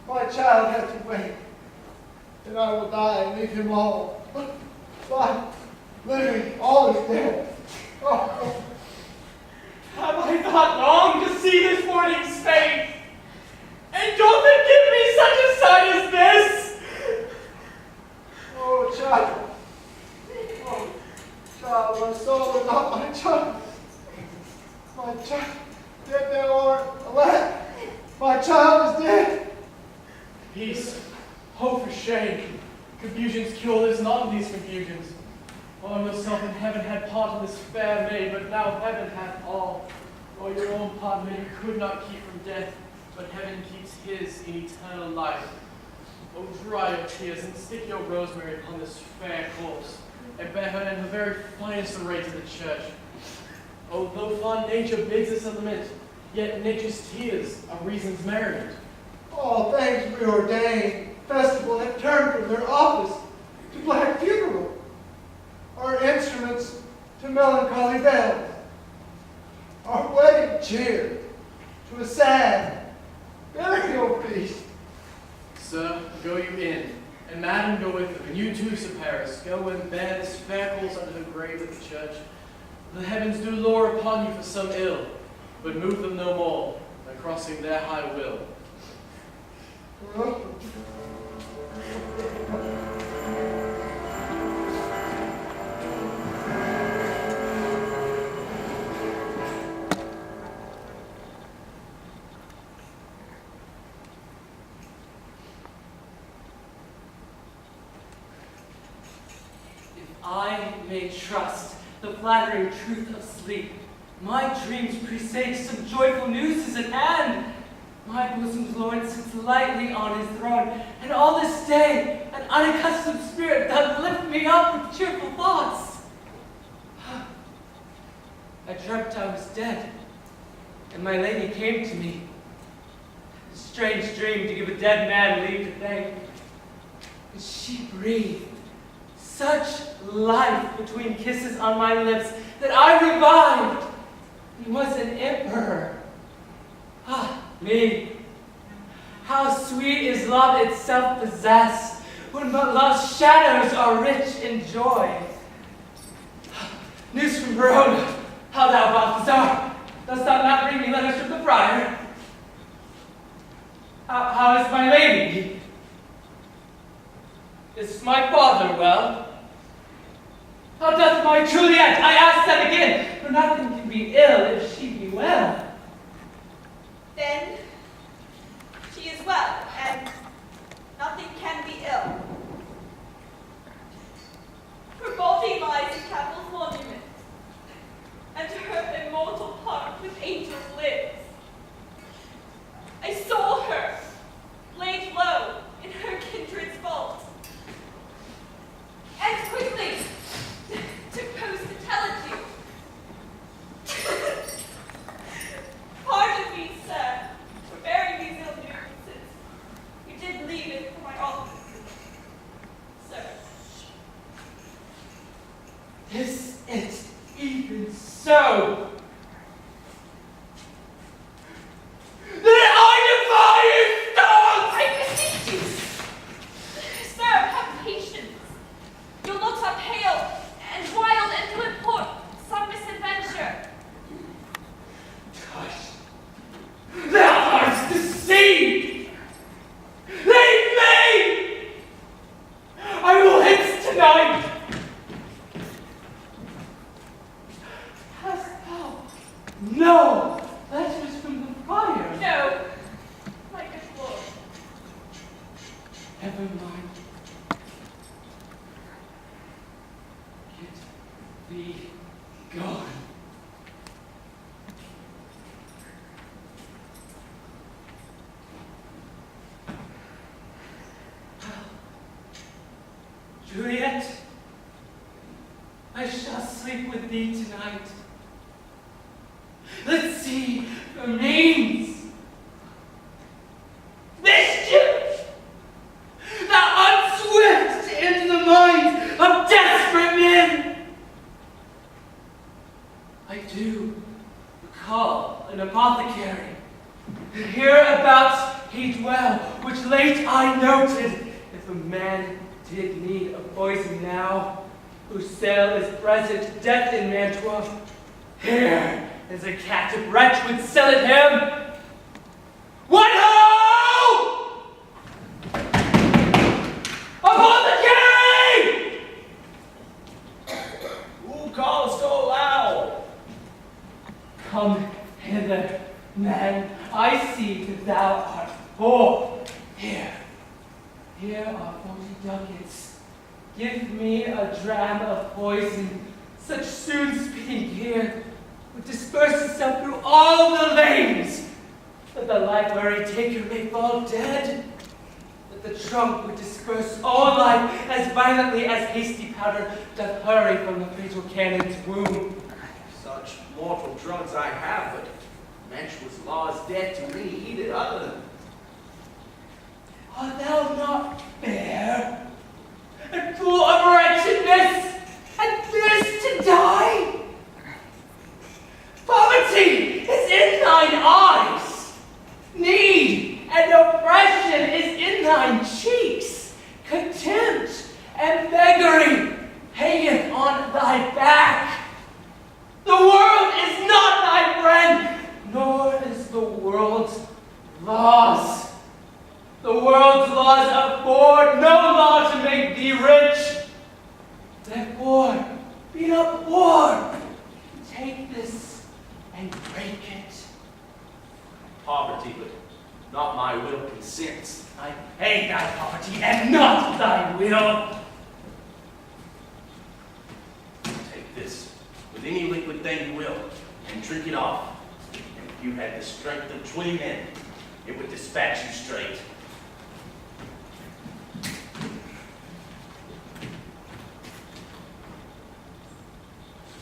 F: My child hath to wait, and I will die and leave him all. But living all God, my soul and not my child. My child, dead thou art, alack, my child is dead.
K: Peace, hope for shame. Confusion's cure is not in these confusions. Oh, yourself in heaven had part in this fair maid, but now heaven hath all. Or your own part maid could not keep from death, but heaven keeps his in eternal life. Oh, dry your tears and stick your rosemary upon this fair corpse, and bear her in the very finest array to the church. Oh, though fond nature bids us a lament, yet nature's tears are reason's merriment.
F: All things preordained, festival have turned from their office to black funeral. Our instruments to melancholy bells. Our wedding cheer to a sad burial feast.
K: Sir, go you in, and madam go with them, and you too, Sir Paris, go and bear this fair corpse under the grave of the church. The heavens do lour upon you for some ill, but move them no more by crossing their high will.
H: I may trust the flattering truth of sleep. My dreams presage some joyful news is at hand. My bosom's Lord sits lightly on his throne, and all this day an unaccustomed spirit doth lift me up with cheerful thoughts. I dreamt I was dead, and my lady came to me. A strange dream to give a dead man leave to think. And she breathed such life between kisses on my lips that I revived and was an emperor. Ah, me. How sweet is love itself possessed, when but love's shadows are rich in joy. News from Verona. How thou, Balthazar? Dost thou not bring me letters from the friar? How is my lady? Is my father well? How doth my Juliet? I ask that again, for nothing can be ill if she be well.
A: Then she is well, and nothing can be ill. Her body lies in Capel's monument, and her immortal heart with angels lives. I saw her laid low in her kindred's vault, and quickly took post to tell it you. Pardon me, sir, for bearing these ill news, since you did leave it for my office. Sir.
H: Is it even so? Then I defy you, dogs!
A: I beseech you! Sir, have patience. You'll look so pale and wild and to import some misadventure.
H: Tush! Thou art deceived! Leave me! I will hence tonight! Hast thou no letters from the friar?
A: No, my good lord.
H: Never mind. Get thee gone. Juliet, I shall sleep with thee tonight. Let's see the means. Mischief! Thou unswift into the minds of desperate men. I do recall an apothecary. Hereabouts he dwell, which late I noted. If a man did need a poison now, whose sale is present death in Mantua, here is a captive wretch would sell it him. What ho! Apothecary!
E: Who
H: Come hither, man. I see that thou art poor. Here are 40 ducats. Give me a dram of poison. Such soon-speaking gear would disperse itself through all the lanes, that the library taker may fall dead, that the trunk would disperse all life as violently as hasty powder doth hurry from the fatal cannon's wound.
L: Such mortal drugs I have, but Mantua's law is dead to me, heeded other.
H: Art thou not fair, and full of wretchedness, and fierce to die? Poverty is in thine eyes. Need and oppression is in thine cheeks. Contempt and beggary hangeth on thy back. The world is not thy friend, nor is the world's laws. The world's laws afford no law to make thee rich. Therefore, be not poor. Take this and break it.
L: Poverty, but not my will consents.
H: I hate thy poverty and not thy will.
L: Take this with any liquid thing you will, and drink it off. And if you had the strength of 20 men, it would dispatch you straight.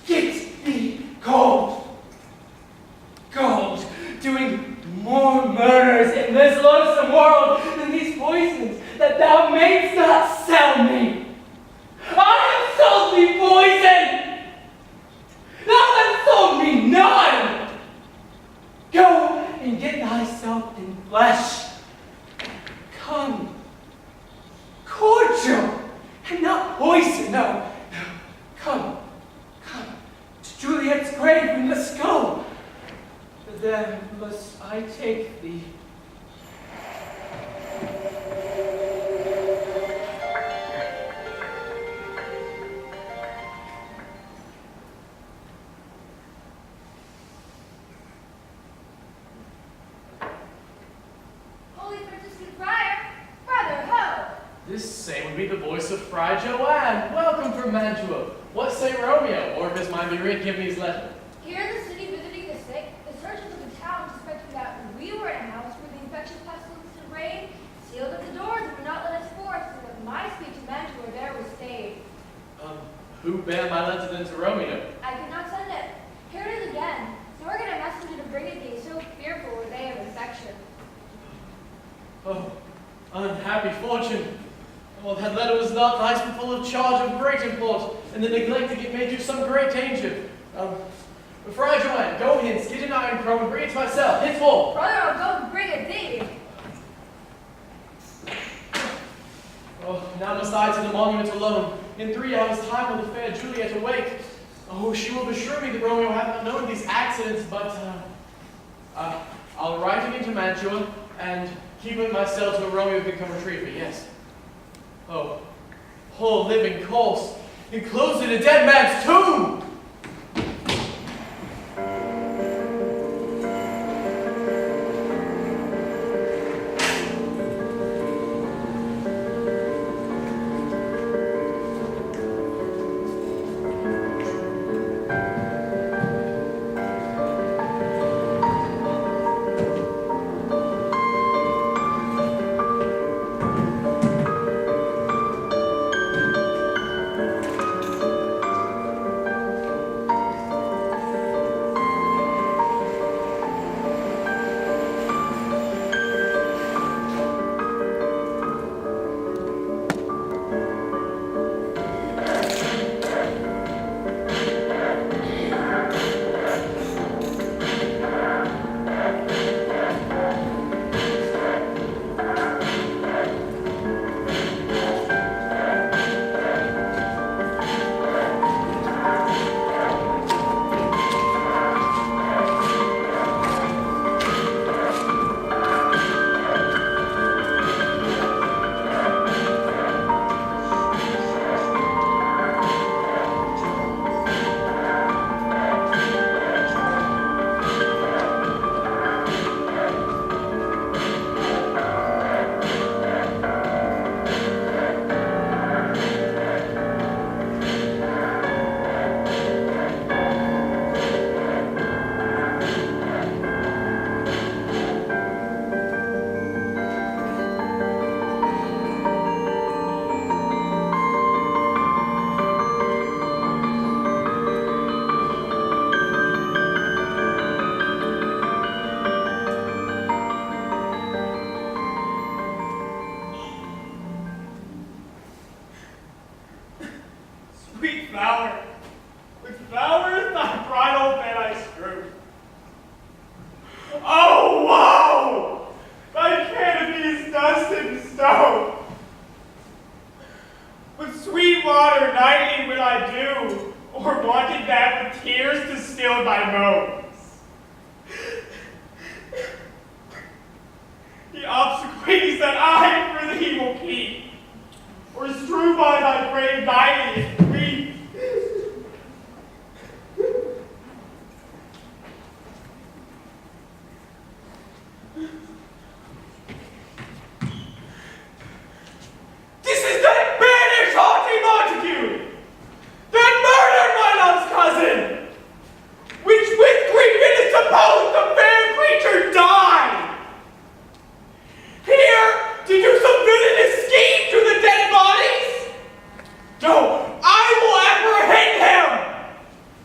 H: Get thee gold. Gold, doing more murders in this loathsome world than these poisons that thou mayst not sell me. I have sold thee poison. Thou hast sold me none. Go and get thyself in flesh. Come, cordial, and not poison. No. Come to Juliet's grave. We must go. But then must I take thee.
J: Holy Franciscan Friar, Brother Ho!
K: This same would be the voice of Fry Joanne. Welcome from Mantua. What say Romeo? Or if his mind be writ, give me his letter.
J: Here in the city visiting the sick, the searchers of the town suspected that we were in a house where the infectious pestilence had reigned, sealed up the doors and would not let us forth, so that my speech to Mantua there was stayed.
K: Who bare my letter then to Romeo?
J: I could not send it. Here it is again. Nor get a messenger to bring it thee, so fearful were they of infection.
K: Oh, unhappy fortune. Well, that letter was not nice, but full of charge of great import, and the neglecting it may do some great danger. Fry Joanne, go hence, get an iron crow, and bring it to myself. Henceforth.
J: Brother, I'll go and bring it thee.
K: Oh, now must I to the monument alone. In 3 hours' time will the fair Juliet awake. Oh, she will assure me that Romeo hath not known these accidents, but I'll write it into Mantua, and keep it myself till Romeo can come retrieve me, yes. Oh, whole living corpse, enclosed in a dead man's tomb!
D: bed with tears to still my moans. The obsequies that I for thee will keep, or strew by thy brave mightiest grief. This is that banished haughty Montague that murdered my love's cousin, which with grief it is supposed the fair creature died. Here to do some villainous scheme to the dead bodies? No, I will apprehend him.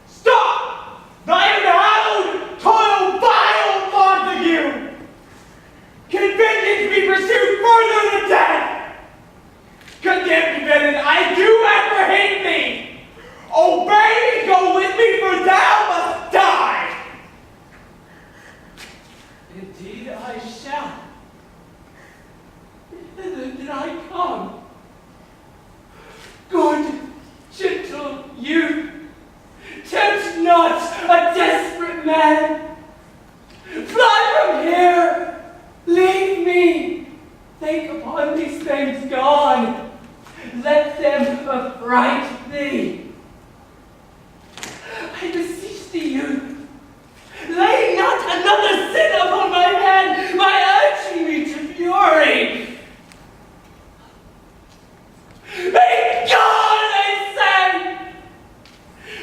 D: Stop! Thy unhallowed toil, vile Montague! Can vengeance be pursued further than death? Condemned villain, I do apprehend thee. Obey and go with me, for thou must die.
H: Indeed I shall. Hither did I come. Good, gentle youth, tempt not a desperate man. Fly from here, leave me. Think upon these things gone. Let them affright thee. I beseech thee, youth, lay not another sin upon my head by urging me to fury. May God, I say!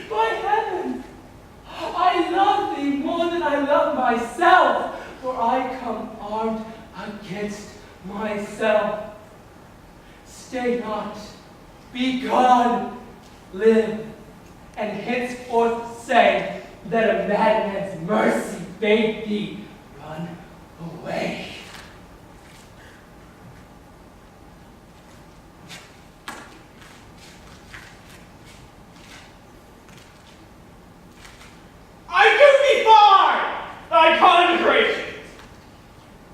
H: By heaven, I love thee more than I love myself, for I come armed against myself. Stay not, be gone, live, and henceforth say that a madman's mercy bade thee run away.
D: I do thee far thy consecrations,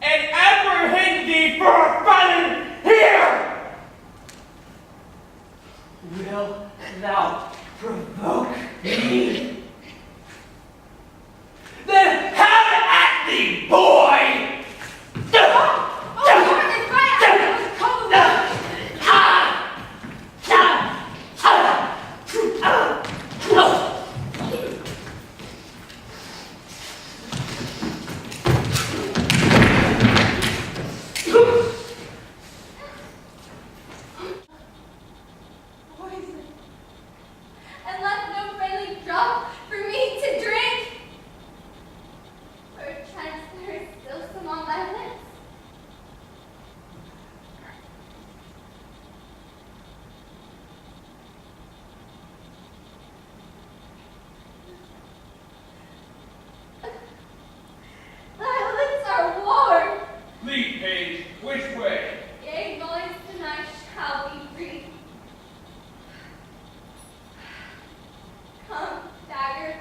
D: and apprehend thee for a felon here.
H: Will thou provoke me? Then have it at thee, boy!
J: And left no friendly drop for me to drink. Perchance there is still some on thy lips. Thy lips are warm.
E: Lead, page. Which way?
J: Yea, boys, tonight shall be free. Come, dagger.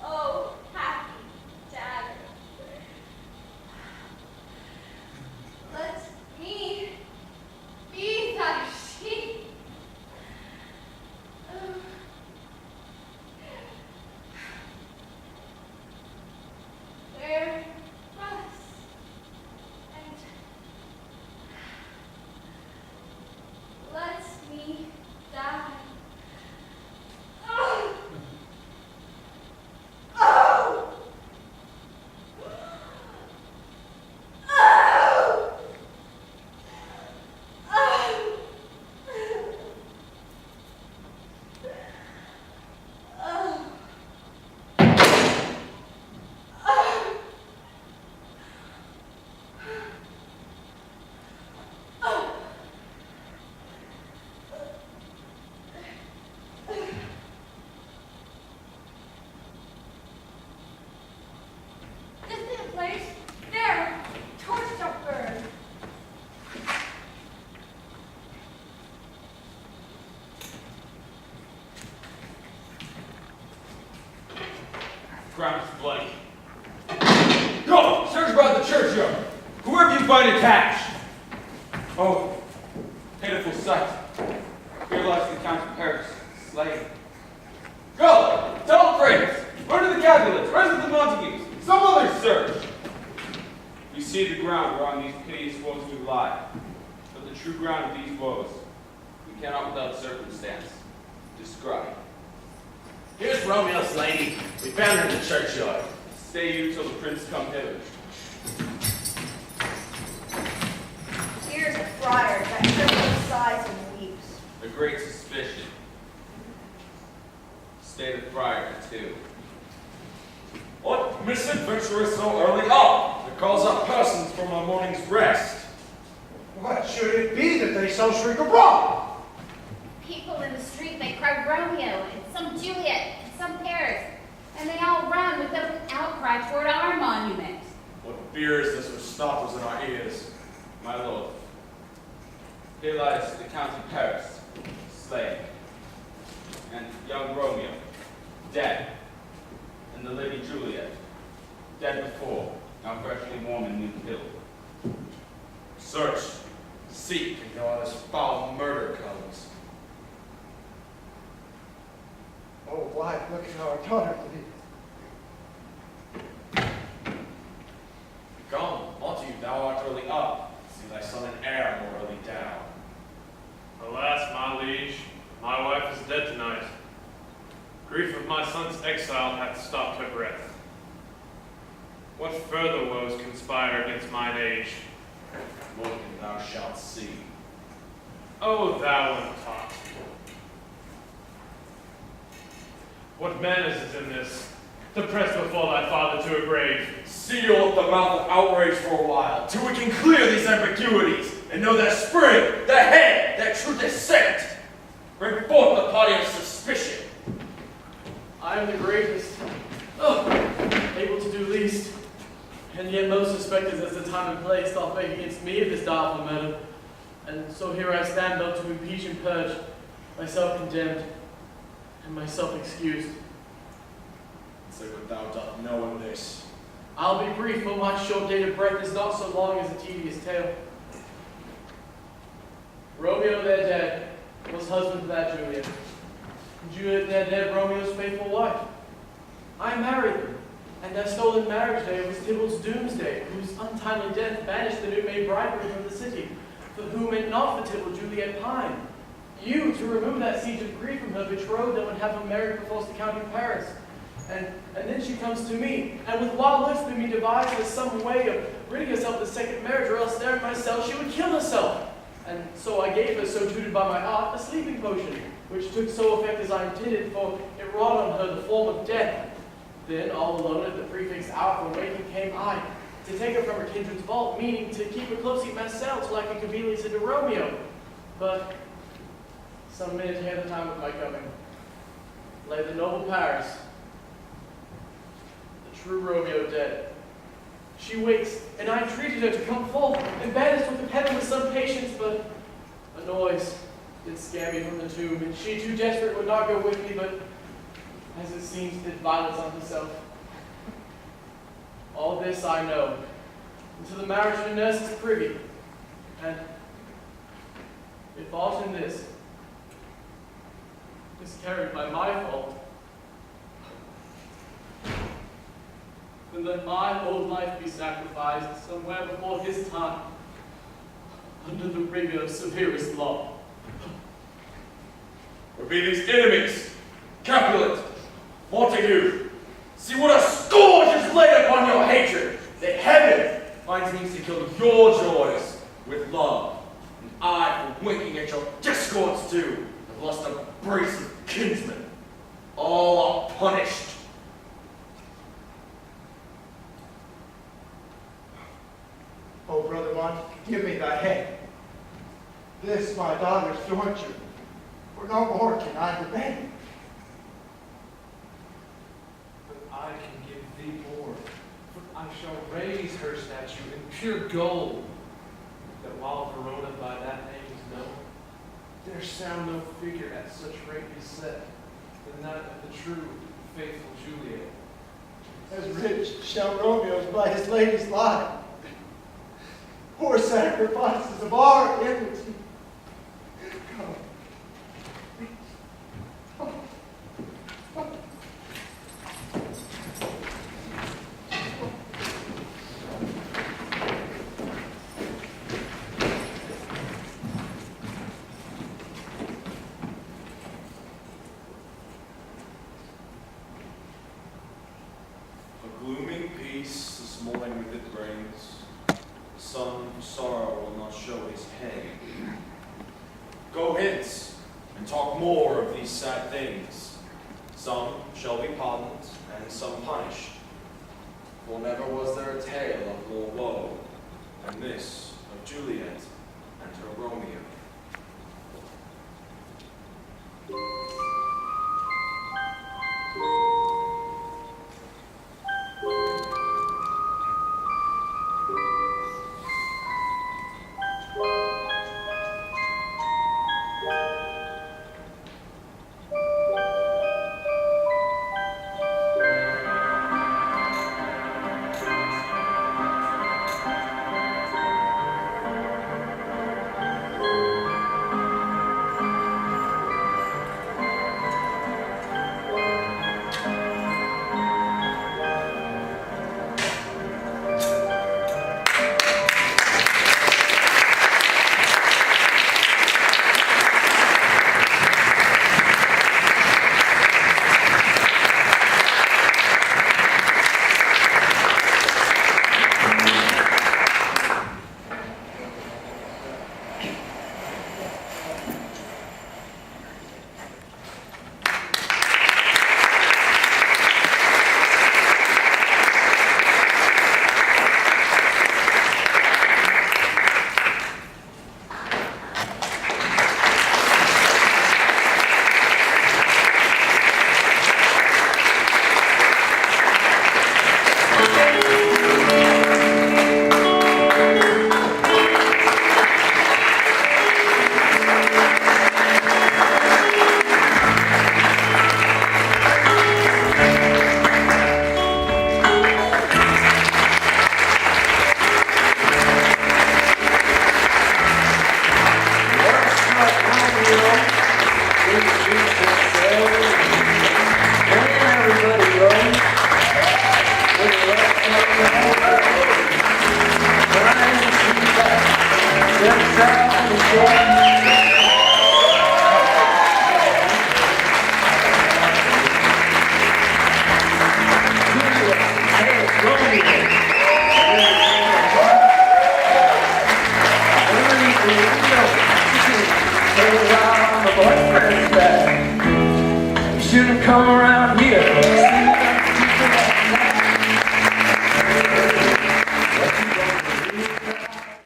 J: Oh, happy dagger. Let me be thy sheep. There rest and let me die. Oh! Oh! Oh! Oh! Oh! Distant place, there, torch shall burn.
E: Ground is bloody. Go! Search about the churchyard. Whoever you find attached. Oh, pitiful sight. Here lies the Count of Paris, slain.
C: Go! Tell the prince! Run to the Capulets! Run to the Montagues! Some other search! We see the ground whereon these piteous woes do lie. But the true ground of these woes, we cannot without circumstance describe.
L: Here's Romeo's lady. We found her in the churchyard.
C: Stay you till the prince come hither.
A: Here's a friar that trembles, sighs, and weeps.
C: A great suspicion. Stay the friar, too.
E: What misadventure is so early up that calls up persons from a morning's rest?
F: What should it be that they so shriek abroad?
I: People in the street, they cry Romeo, and some Juliet, and some Paris, and they all run with an outcry toward our monument.
E: What fear is this which startles in our ears?
C: My lord, here lies the Count of Paris, slain, and young Romeo, dead, and the Lady Juliet, dead before, now freshly warm and new killed.
E: Search, seek, until all this foul murder comes.
F: Oh, wife, look at our daughter, please.
E: Come, Montague, thou art early up. See thy son and heir more early down.
G: Alas, my liege, my wife is dead tonight. Grief of my son's exile hath stopped her breath. What further woes conspire against mine age?
E: Look, and thou shalt see.
G: O thou untaught! What manners is in this, to press before thy father to a grave?
E: Seal up the mouth of outrage for a while, till we can clear these ambiguities, and know their spring, their head, their true descent. Bring forth the party of suspicion.
K: I am the greatest, able to do least, and yet most suspected as the time and place doth make against me of this direful murder. And so here I stand both to impeach and purge, myself condemned, and myself excused.
E: Say what thou dost know in this.
K: I'll be brief, for my short date of breath is not so long as a tedious tale. Romeo, their dead, was husband to that Juliet. Juliet, their dead, Romeo's faithful wife. I married them, and their stolen marriage day was Tybalt's doomsday, whose untimely death banished the new-made bridegroom from the city, for whom it not for Tybalt Juliet pined. You, to remove that siege of grief from her betrothed, and would have her married before the Count of Paris. And then she comes to me, and with wild looks bid me devise her some way of ridding herself of the second marriage, or else there in my cell she would kill herself. And so I gave her, so tutored by my art, a sleeping potion, which took so effect as I intended, for it wrought on her the form of death. Then, all alone at the prefixed hour for waking came I, to take her from her kindred's vault, meaning to keep her close in my cell till I could conveniently send to Romeo. But some minute ere the time of my coming, lay the noble Paris, the true Romeo dead. She wakes, and I entreated her to come forth, and banished with the pen with some patience, but a noise did scare me from the tomb, and she, too desperate, would not go with me, but, as it seems, did violence on herself. All this I know, until the marriage of the nurse is privy, and if aught in this is carried by my fault, then let my old life be sacrificed somewhere before his time, under the rigor of severest law.
E: Where be these enemies? Capulet, Montague, see what a scourge is laid upon your hatred, that heaven finds means to kill your joys with love, and I for winking at your discords too, have lost a brace of kinsmen. All are punished.
F: Oh, Brother Montague, give me thy hand. This my daughter's torture, for no more can I debate.
G: But I can give thee more, for I shall raise her statue in pure gold, that while Verona by that name is known, there sound no figure at such rate be set than that of the true, faithful Juliet.
F: As rich shall Romeo's by his lady's lie. Poor sacrifices of our enmity. Come.
B: Some sorrow will not show his head. Go hence, and talk more of these sad things. Some shall be pardoned, and some punished. For never was there a tale of more woe than this of Juliet and her Romeo.